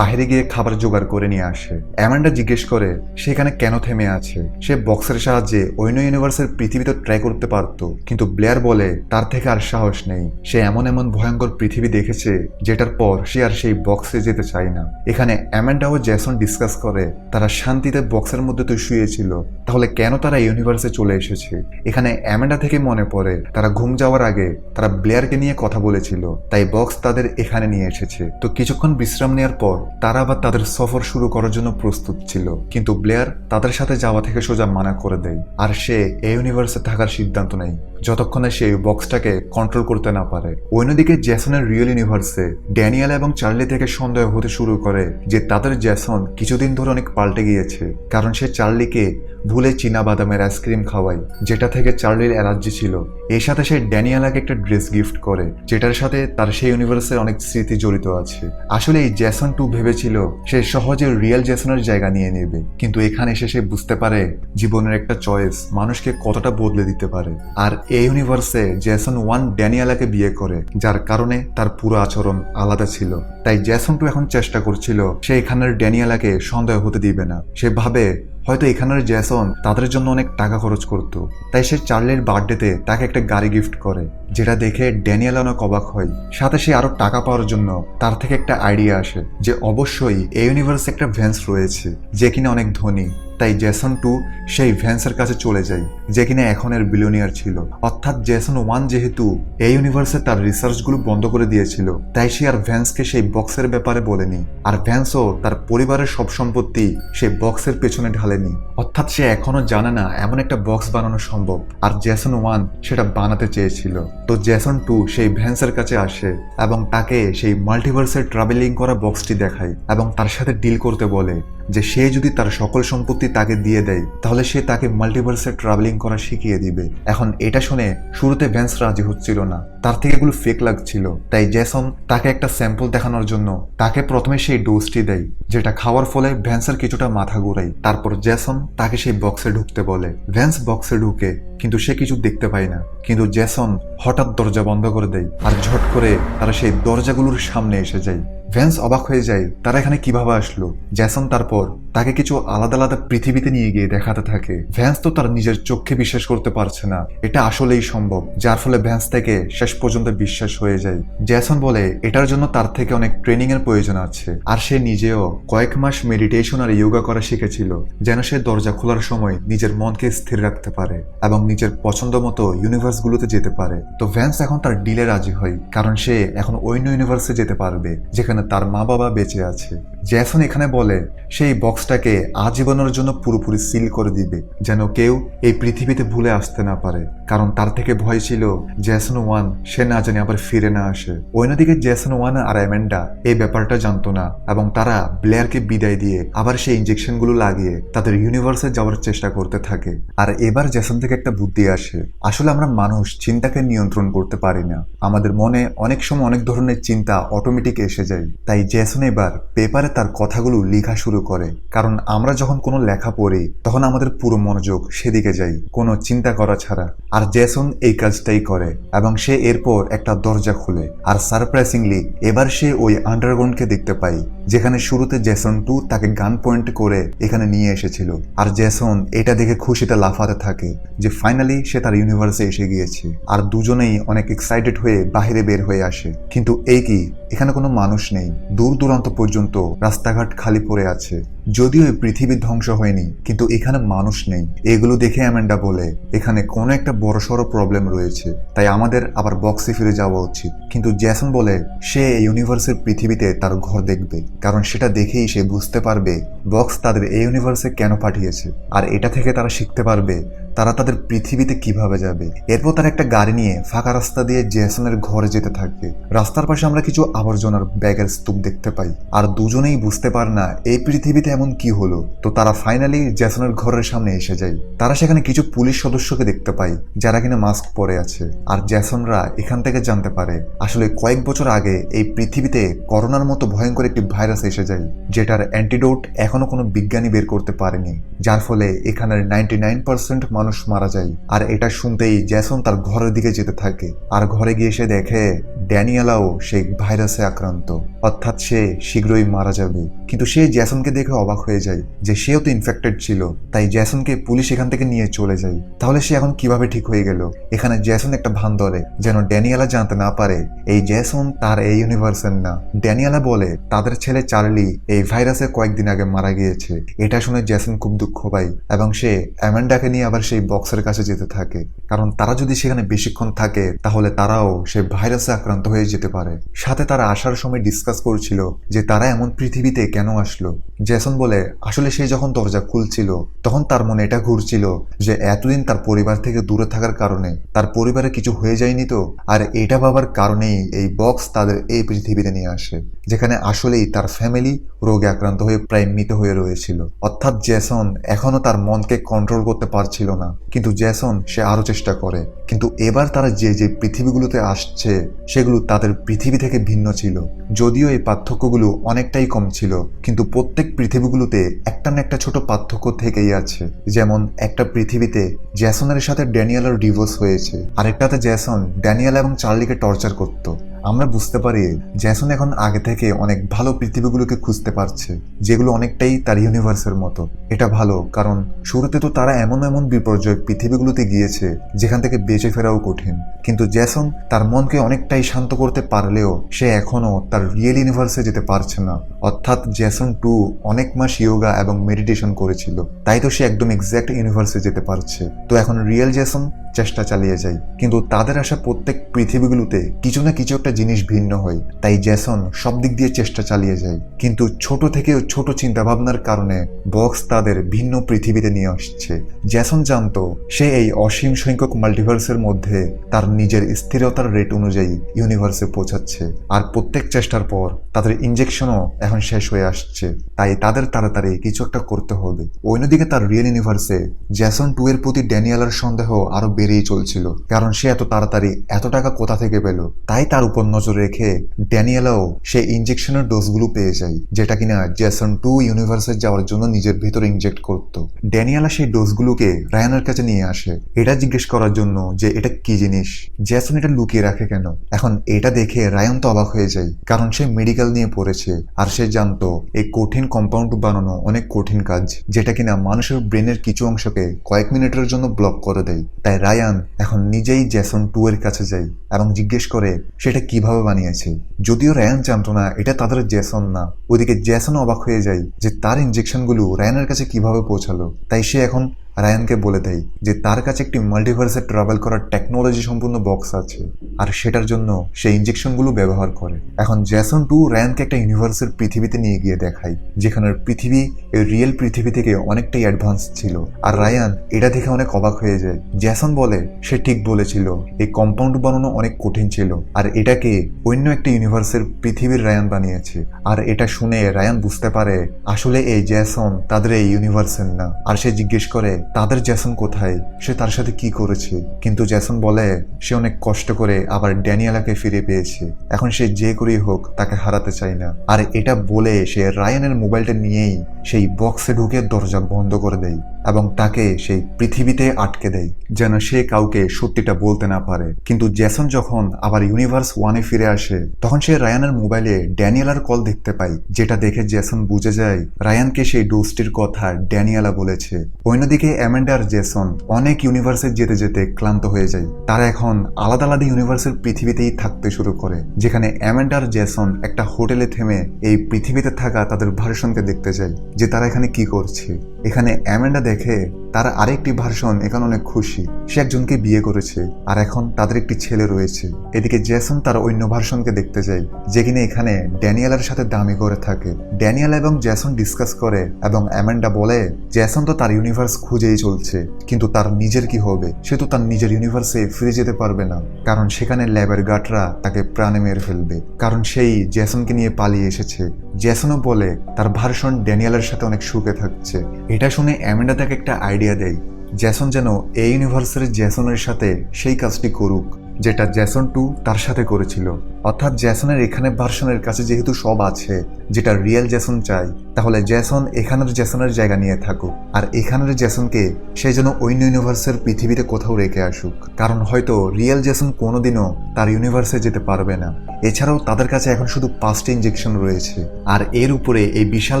বাইরে গিয়ে খাবার জোগাড় করে নিয়ে আসে। অ্যামান্ডা জিজ্ঞেস করে সেখানে কেন থেমে আছে, সে বক্সের সাহায্যে অন্য ইউনিভার্সের পৃথিবীতে ট্রাই করতে পারতো, কিন্তু ব্লেয়ার বলে তার থেকে আর সাহস নেই। সে এমন এমন ভয়ঙ্কর পৃথিবী দেখেছে যেটার পর সে আর সেই বক্সে যেতে চায় না। এখানে অ্যামান্ডা ও জ্যাসন ডিসকাস করে তারা শান্তিতে বক্সের মধ্যে তো শুয়েছিল, তাহলে কেন তারা ইউনিভার্সে চলে এসেছে। এখানে অ্যামান্ডা থেকে মনে পড়ে তারা ঘুম যাওয়ার আগে তারা ব্লেয়ারকে নিয়ে কথা বলেছিল, তাই বক্স তাদের এখানে নিয়ে এসেছে। তো কিছুক্ষণ বিশ্রাম নেওয়ার পর তারা আবার তাদের সফর শুরু করার জন্য প্রস্তুত ছিল, কিন্তু ব্লেয়ার তাদের সাথে যাওয়া থেকে সোজা মানা করে দেয়, আর সে এই ইউনিভার্সে থাকার সিদ্ধান্ত নেয় যতক্ষণে সে বক্সটাকে কন্ট্রোল করতে না পারে। অন্যদিকে জ্যাসনের রিয়েল ইউনিভার্সে ড্যানিয়েল এবং চার্লি থেকে সন্দেহ হতে শুরু করে যে তাদের জ্যাসন কিছুদিন ধরে অনেক পাল্টে গিয়েছে, কারণ সে চার্লিকে ভুলে চীনা বাদামের আইসক্রিম খাওয়ায় যেটা থেকে চার্লির অ্যালার্জি ছিল। এর সাথে সে ড্যানিয়েলাকে একটা ড্রেস গিফট করে যেটার সাথে তার সেই ইউনিভার্সের অনেক স্মৃতি জড়িত আছে। আসলে এই জ্যাসন 2 ভেবেছিল সে সহজে রিয়েল জ্যাসনের জায়গা নিয়ে নেবে, কিন্তু এখানে এসে সে বুঝতে পারে জীবনের একটা চয়েস মানুষকে কতটা বদলে দিতে পারে। আর এই ইউনিভার্সে জ্যাসন 1 ড্যানিয়েলাকে বিয়ে করে, যার কারণে তার পুরো আচরণ আলাদা ছিল। তাই জ্যাসন 2 এখন চেষ্টা করছিল সে এখানের ড্যানিয়েলাকে সন্দেহ হতে দিবে না। সে ভাবে হয়তো এখানের জ্যাসন তাদের জন্য অনেক টাকা খরচ করত, তাই সে চার্লির বার্থডেতে তাকে একটা গাড়ি গিফট করে, যেটা দেখে ড্যানিয়েল অনেক অবাক হয়। সাথে সে আরো টাকা পাওয়ার জন্য তার থেকে একটা আইডিয়া আসে যে অবশ্যই এই ইউনিভার্সে একটা ভ্যান্স রয়েছে যে কিনা অনেক ধনী, তাই জেসন 2 সেই ভ্যান্সের কাছে চলে যায়, যে কিনা এখন এর বিলিয়নিয়ার ছিল। অর্থাৎ জেসন 1 যেহেতু এই ইউনিভার্সে তার রিসার্চগুলো বন্ধ করে দিয়েছিল, তাই সে আর ভ্যান্সকে সেই বক্সের ব্যাপারে বলেনি। আর ভ্যান্সও তার পরিবারের সব সম্পত্তি সেই বক্সের পেছনে ঢালেনি। অর্থাৎ সে এখনো জানে না এমন একটা বক্স বানানো সম্ভব, আর জেসন 1 সেটা বানাতে চেয়েছিল। তো জেসন 2 সেই ভ্যান্সের কাছে আসে এবং তাকে সেই মাল্টিভার্সের ট্রাভেলিং করা বক্সটি দেখায় এবং তার সাথে ডিল করতে বলে যে সে যদি তার সকল সম্পত্তি তাকে দিয়ে দেয় তাহলে সে তাকে মাল্টিভার্সে ট্রাভেলিং করা শিখিয়ে দিবে। এখন এটা শুনে শুরুতে ভ্যান্স রাজি হচ্ছিল না, তার থেকে এগুলো ফেক লাগছিল। তাই জেসন তাকে একটা স্যাম্পল দেখানোর জন্য তাকে প্রথমে সেই ডোজটি দেয়, যেটা খাওয়ার ফলে ভ্যান্সের কিছুটা মাথা ঘুরায়। তারপর জেসন তাকে সেই বক্সে ঢুকতে বলে। ভ্যান্স বক্সে ঢুকে কিন্তু সে কিছু দেখতে পায় না, কিন্তু জেসন হঠাৎ দরজা বন্ধ করে দেয় আর ঝট করে তারা সেই দরজাগুলোর সামনে এসে যায়। ভ্যান্স অবাক হয়ে যায় তারা এখানে কিভাবে আসলো। জেসন তারপর তাকে কিছু আলাদা আলাদা পৃথিবীতে নিয়ে গিয়ে দেখাতে থাকে। ভ্যান্স তো তার নিজের চোখে বিশ্বাস করতে পারছে না এটা আসলেই সম্ভব, যার ফলে ভ্যান্স থেকে শেষ পর্যন্ত বিশ্বাস হয়ে যায়। জেসন বলে এটার জন্য তার থেকে অনেক ট্রেনিং এর প্রয়োজন আছে, আর সে নিজেও কয়েক মাস মেডিটেশন আর যোগা করা শিখেছিল যেন সে দরজা খোলার সময় নিজের মনকে স্থির রাখতে পারে এবং নিজের পছন্দ মতো ইউনিভার্সগুলোতে যেতে পারে। তো ভ্যান্স এখন তার ডিলে রাজি হয়, কারণ সে এখন অন্য ইউনিভার্সে যেতে পারবে যেখানে তার মা বাবা বেঁচে আছে। জেসন এখানে বলে সেই বক্সটাকে আজীবনের জন্য পুরোপুরি সিল করে দিবে, যেন কেউ এই পৃথিবীতে ভুলে আসতে না পারে, কারণ তার থেকে ভয় ছিল জেসন 1 সে না জানি আবার ফিরে না আসে। অন্যদিকে জেসন 1 আর অ্যামেন্ডা এই ব্যাপারটা জানতো না এবং তারা ব্লেয়ারকে বিদায় দিয়ে আবার সেই ইনজেকশনগুলো লাগিয়ে তাদের ইউনিভার্সে যাওয়ার চেষ্টা করতে থাকে। আর এবার জেসন থেকে একটা বুদ্ধি আসে, আসলে আমরা মানুষ চিন্তাকে নিয়ন্ত্রণ করতে পারি না, আমাদের মনে অনেক সময় অনেক ধরনের চিন্তা অটোমেটিক এসে যায়। তাই জেসন এবার পেপারে তার কথাগুলো লেখা শুরু করে, কারণ আমরা যখন কোনো লেখা পড়ি তখন আমাদের পুরো মনোযোগ সেদিকে যায় কোনো চিন্তা করা ছাড়া। আর জেসন এই কাজটাই করে এবং সে এরপর একটা দরজা খুলে, আর সারপ্রাইজিংলি এবার সে ওই আন্ডারগ্রাউন্ডকে দেখতে পায় যেখানে শুরুতে জেসন 2 তাকে গান পয়েন্ট করে এখানে নিয়ে এসেছিল। আর জেসন এটা দেখে খুশিতে লাফাতে থাকে যে ফাইনালি সে তার ইউনিভার্সে এসে গিয়েছে। আর দুজনেই অনেক এক্সাইটেড হয়ে বাইরে বের হয়ে আসে, কিন্তু এই কি এখানে কোনো মানুষ নেই, দূর দূরান্ত পর্যন্ত রাস্তাঘাট খালি পড়ে আছে। যদিও এই পৃথিবী ধ্বংস হয়নি, কিন্তু এখানে মানুষ নেই। এগুলো দেখে অ্যামেন্ডা বলে এখানে কোনো একটা বড়সড় প্রবলেম রয়েছে, তাই আমাদের আবার বক্সে ফিরে যাওয়া উচিত। কিন্তু জেসন বলে সে এই ইউনিভার্সের পৃথিবীতে তার ঘর দেখবে, কারণ সেটা দেখেই সে বুঝতে পারবে বক্স তাদের এই ইউনিভার্সে কেন পাঠিয়েছে, আর এটা থেকে তারা শিখতে পারবে তারা তাদের পৃথিবীতে কিভাবে যাবে। এরপর তারা একটা গাড়ি নিয়ে ফাঁকা রাস্তা দিয়ে জেসনের ঘরে যেতে থাকে। রাস্তার পাশে আমরা কিছু আবর্জনার ব্যাগের স্তূপ দেখতে পাই, আর দুজনেই বুঝতে পারে না এই পৃথিবীতে এমন কি হলো। তো তারা ফাইনালি জেসনের ঘরের সামনে এসে যায়। তারা সেখানে কিছু পুলিশ সদস্যকে দেখতে পায় যারা কিনা মাস্ক পরে আছে, আর জেসনরা এখান থেকে জানতে পারে আসলে কয়েক বছর আগে এই পৃথিবীতে করোনার মতো ভয়ঙ্কর একটি ভাইরাস এসে যায়, যেটার অ্যান্টিডোট এখনো কোনো বিজ্ঞানী বের করতে পারেনি, যার ফলে এখানের 99% মানুষ মারা যায়। আর এটা শুনতেই জেসন তার ঘরের দিকে যেতে থাকে, আর ঘরে গিয়ে সে দেখে ড্যানিয়েলাও সেই ভাইরাসে আক্রান্ত, অর্থাৎ সে শীঘ্রই মারা যাবে। কিন্তু সে জেসনকে দেখে অবাক হয়ে যায় যে সেও তো ইনফেক্টেড ছিল, তাই জেসনকে পুলিশ এখান থেকে নিয়ে চলে যায়। তাহলে সে এখন কিভাবে ঠিক হয়ে গেল? এখানে জেসন একটা ভান ধরে যেন ড্যানিয়েলা জানতে না পারে এই জেসন তার এই ইউনিভার্সের না। ড্যানিয়েলা বলে তাদের ছেলে চার্লি এই ভাইরাসে কয়েকদিন আগে মারা গিয়েছে। এটা শুনে জেসন খুব দুঃখ পায় এবং সে অ্যামেন্ডাকে নিয়ে আবার সেই বক্সের কাছে যেতে থাকে, কারণ তারা যদি সেখানে বেশিক্ষণ থাকে তাহলে তারাও সে ভাইরাসে আক্রান্ত হয়ে যেতে পারে। সাথে তারা আসার সময় ডিসকাস করছিল যে তারা এমন পৃথিবীতে কেন আসলো। জেসন বলে আসলে সে যখন দরজা খুলছিল তখন তার মনে এটা ঘুরছিল যে এতদিন তার পরিবার থেকে দূরে থাকার কারণে তার পরিবারে কিছু হয়ে যায়নি তো, আর এটা ভাবার কারণেই এই বক্স তাদের এই পৃথিবীতে নিয়ে আসে, যেখানে আসলেই তার ফ্যামিলি রোগে আক্রান্ত হয়ে প্রায় মৃত হয়ে রয়েছিল। অর্থাৎ জেসন এখনো তার মনকে কন্ট্রোল করতে পারছিল না, কিন্তু জেসন সে আরো চেষ্টা করে। কিন্তু এবার তারা যে যে পৃথিবীগুলোতে আসছে সেগুলো তাদের পৃথিবী থেকে ভিন্ন ছিল। যদিও এই পার্থক্যগুলো অনেকটাই কম ছিল, কিন্তু প্রত্যেক পৃথিবীগুলোতে একটা না একটা ছোট পার্থক্য থেকেই আছে। যেমন একটা পৃথিবীতে জেসনের সাথে ড্যানিয়েলার ডিভোর্স হয়েছে, আরেকটাতে জেসন ড্যানিয়েলা এবং চার্লিকে টর্চার করত, আমরা বুঝতে পারি জ্যাসন এখন আগে থেকে অনেক ভালো পৃথিবীগুলোকে খুঁজতে পারছে, যেগুলো অনেকটাই তার ইউনিভার্সের মতো। এটা ভালো, কারণ শুরুতে তো তারা এমন এমন বিপর্যয় পৃথিবীগুলোতে গিয়েছে যেখান থেকে বেঁচে ফেরাও কঠিন। কিন্তু জ্যাসন তার মনকে অনেকটাই শান্ত করতে পারলেও সে এখনো তার রিয়েল ইউনিভার্সে যেতে পারছে না। অর্থাৎ জ্যাসন 2 অনেক মাস ইয়োগা এবং মেডিটেশন করেছিল, তাই তো সে একদম এক্স্যাক্ট ইউনিভার্সে যেতে পারছে। তো এখন রিয়েল জ্যাসন চেষ্টা চালিয়ে যায়, কিন্তু তাদের আসা প্রত্যেক পৃথিবীগুলোতে কিছু না কিছু একটা জিনিস ভিন্ন হয়। তাই জ্যাসন সব দিক দিয়ে চেষ্টা চালিয়ে যায়, কিন্তু ছোট থেকে ছোট চিন্তা ভাবনার কারণে বক্স তাদের ভিন্ন পৃথিবীতে নিয়ে আসছে। জ্যাসন জানতো সে এই অসীম সংখ্যক মাল্টিভার্সের মধ্যে তার নিজের স্থিরতার রেট অনুযায়ী ইউনিভার্সে পৌঁছাচ্ছে, আর প্রত্যেক চেষ্টার পর তাদের ইনজেকশনও এখন শেষ হয়ে আসছে। তাই তাদের তাড়াতাড়ি কিছু একটা করতে হবে। অন্যদিকে তার রিয়েল ইউনিভার্সে জ্যাসন 2 এর প্রতি ড্যানিয়েলার সন্দেহ আরো বেড়েই চলছিল, কারণ সে এত তাড়াতাড়ি এত টাকা কোথা থেকে পেল। তাই তার উপর নজর রেখে ড্যানিয়েলাও সে ইনজেকশনের ডোজগুলো পেয়ে যায়, যেটা কিনা জ্যাসন 2 ইউনিভার্সে যাওয়ার জন্য নিজের ভিতরে ইনজেক্ট করত। ড্যানিয়েলা সেই ডোজগুলোকে রায়ানের কাছে নিয়ে আসে, এটা জিজ্ঞেস করার জন্য যে এটা কি জিনিস, জ্যাসন এটা লুকিয়ে রাখে কেন। এখন এটা দেখে রায়ান তো অবাক হয়ে যায়, কারণ সে মেডিকেল নিয়ে পড়েছে আর সে জানতো এই কঠিন কম্পাউন্ড বানানো অনেক কঠিন কাজ, যেটা কিনা মানুষের ব্রেনের কিছু অংশকে কয়েক মিনিটের জন্য ব্লক করে দেয়। তাই রায়ান এখন নিজেই জ্যাসন 2 এর কাছে যায় এবং জিজ্ঞেস করে সেটা কিভাবে বানিয়েছে। যদিও রায়ান জানতো না এটা তাদের জ্যাসন না। ওইদিকে জ্যাসন অবাক হয়ে যায় যে তার ইনজেকশনগুলো রায়ানের কাছে কিভাবে পৌঁছালো। তাই সে এখন রায়ানকে বলে দেয় যে তার কাছে একটি মাল্টিভার্সে ট্রাভেল করার টেকনোলজি সম্পূর্ণ বক্স আছে, আর সেটার জন্য সে ইনজেকশনগুলো ব্যবহার করে। এখন জ্যাসন 2 রায়ানকে একটা ইউনিভার্সের পৃথিবীতে নিয়ে গিয়ে দেখায়, যেখানের পৃথিবী এই রিয়েল পৃথিবী থেকে অনেকটাই অ্যাডভান্স ছিল। আর রায়ান এটা দেখে অনেক অবাক হয়ে যায়। জ্যাসন বলে সে ঠিক বলেছিল, এই কম্পাউন্ড বানানো অনেক কঠিন ছিল, আর এটাকে অন্য একটা ইউনিভার্সের পৃথিবীর রায়ান বানিয়েছে। আর এটা শুনে রায়ান বুঝতে পারে আসলে এই জ্যাসন তাদের এই ইউনিভার্সের না। আর সে জিজ্ঞেস করে তাদের জ্যাসন কোথায়, সে তার সাথে কি করেছে। কিন্তু জ্যাসন বলে সে অনেক কষ্ট করে আবার ড্যানিয়েলাকে ফিরে পেয়েছে, এখন সে যে করেই হোক তাকে হারাতে চায় না। আর এটা বলে সে রায়ানের মোবাইলটা নিয়েই সেই বক্সে ঢুকে দরজা বন্ধ করে দেয় এবং তাকে সেই পৃথিবীতে আটকে দেয়, যেন সে কাউকে সত্যিটা বলতে না পারে। কিন্তু জ্যাসন যখন আবার ইউনিভার্স 1-এ ফিরে আসে, তখন সে রায়ানের মোবাইলে ড্যানিয়েলার কল দেখতে পায়, যেটা দেখে জ্যাসন বুঝে যায় রায়ানকে সেই ডোজটির কথা ড্যানিয়েলা বলেছে। অন্যদিকে অ্যামেন্ডা আর জ্যাসন অনেক ইউনিভার্সে যেতে যেতে ক্লান্ত হয়ে যায়। তারা এখন আলাদা আলাদা ইউনিভার্সের পৃথিবীতেই থাকতে শুরু করে, যেখানে অ্যামেন্ডা আর জ্যাসন একটা হোটেলে থেমে এই পৃথিবীতে থাকা তাদের ভার্সনকে দেখতে যায় যে তারা এখানে কি করছে। এখানে অ্যামেন্ডা দেখে তার আরেকটি ভার্সন এখানে অনেক খুশি, সে একজনকে বিয়ে করেছে আর এখন তাদের একটি ছেলে রয়েছে। এদিকে জ্যাসন তার অন্য ভার্সনকে দেখতে যায়, যে কিনা এখানে ড্যানিয়েলার সাথে দামি করে থাকে। ড্যানিয়েলা এবং জ্যাসন ডিসকাস করে এবং অ্যামেন্ডা বলে জ্যাসন তো তার ইউনিভার্স খুঁজেই চলছে, কিন্তু তার নিজের কি হবে, সে তো তার নিজের ইউনিভার্সে ফিরে যেতে পারবে না, কারণ সেখানে ল্যাবের গার্ডরা তাকে প্রাণে মেরে ফেলবে, কারণ সেই জ্যাসনকে নিয়ে পালিয়ে এসেছে। জ্যাসনও বলে তার ভার্সন ড্যানিয়েলার সাথে অনেক সুখে থাকছে। এটা শুনে অ্যামেন্ডা তাকে একটা আইডিয়া দেয়, জ্যাসন যেন এই ইউনিভার্সের জ্যাসনের সাথে সেই কাজটি করুক যেটা জ্যাসন 2 তার সাথে করেছিল। অর্থাৎ জ্যাসনের এখানে ভার্সনের কাছে যেহেতু সব আছে যেটা রিয়েল জ্যাসন চায়, তাহলে জ্যাসন এখানের জ্যাসনের জায়গা নিয়ে থাকুক, আর এখানের জ্যাসনকে সে যেন অন্য ইউনিভার্সের পৃথিবীতে কোথাও রেখে আসুক, কারণ হয়তো রিয়েল জ্যাসন কোনোদিনও তার ইউনিভার্সে যেতে পারবে না। এছাড়াও তাদের কাছে এখন শুধু 5টি ইনজেকশন রয়েছে, আর এর উপরে এই বিশাল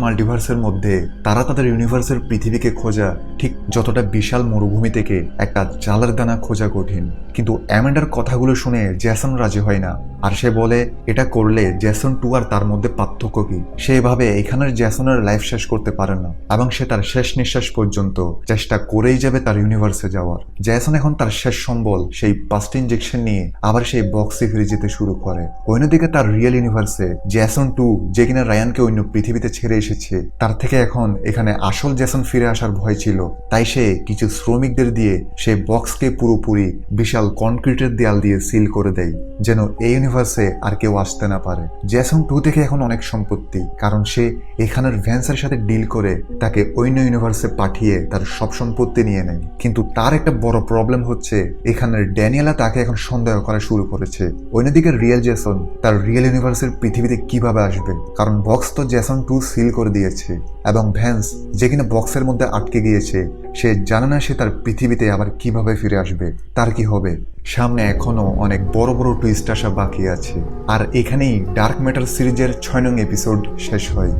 মাল্টিভার্সের মধ্যে তারা তাদের ইউনিভার্সের পৃথিবীকে খোঁজা ঠিক যতটা বিশাল মরুভূমি থেকে একটা চালের দানা খোঁজা কঠিন। কিন্তু অ্যামেন্ডার কথাগুলো শুনে জ্যাসন রাজি হয় না, আর সে বলে এটা করলে জ্যাসন 2 আর তার মধ্যে পার্থক্য কি। সে এভাবে এখানের জ্যাসনের লাইফ শেষ করতে পারে না এবং সে তার শেষ নিঃশ্বাস পর্যন্ত চেষ্টা করেই যাবে তার ইউনিভার্সে যাওয়ার। জ্যাসন এখন তার শেষ সম্বল সেই 5টি ইনজেকশন নিয়ে আবার সেই বক্সে ফিরে যেতে শুরু করে। অন্যদিকে তার রিয়েল ইউনিভার্সে জ্যাসন 2, যে কিনা রায়ানকে অন্য পৃথিবীতে ছেড়ে এসেছে, তার থেকে এখন এখানে আসল জ্যাসন ফিরে আসার ভয় ছিল। তাই সে কিছু শ্রমিকদের দিয়ে সেই বক্সকে পুরোপুরি বিশাল কনক্রিটের দেয়াল দিয়ে সিল করে দেয়, যেন এই ইউনিভার্সে আর কেউ আসতে না পারে। জ্যাসন 2 থেকে এখন অনেক সম্পত্তি, কারণ সে এখানের ভ্যান্সের সাথে ডিল করে তাকে অন্য ইউনিভার্সে পাঠিয়ে তার সব সম্পত্তি নিয়ে নেয়। কিন্তু তার একটা বড় প্রবলেম হচ্ছে এখানের ড্যানিয়েলা তাকে এখন সন্দেহ করা শুরু করেছে। অন্যদিকে রিয়েল জ্যাসন তার রিয়েল ইউনিভার্সের পৃথিবীতে কিভাবে আসবে, কারণ বক্স তো জ্যাসন 2 সিল করে দিয়েছে এবং ভ্যান্স যে কিনা বক্সের মধ্যে আটকে গিয়েছে সে জানে না সে তার পৃথিবীতে আবার কিভাবে ফিরে আসবে, তার কি হবে। সামনে এখনো অনেক বড় বড় টুইস্ট আসা বাকি আছে। আর এখানেই ডার্ক ম্যাটার সিরিজের 6 নং এপিসোড শেষ হয়।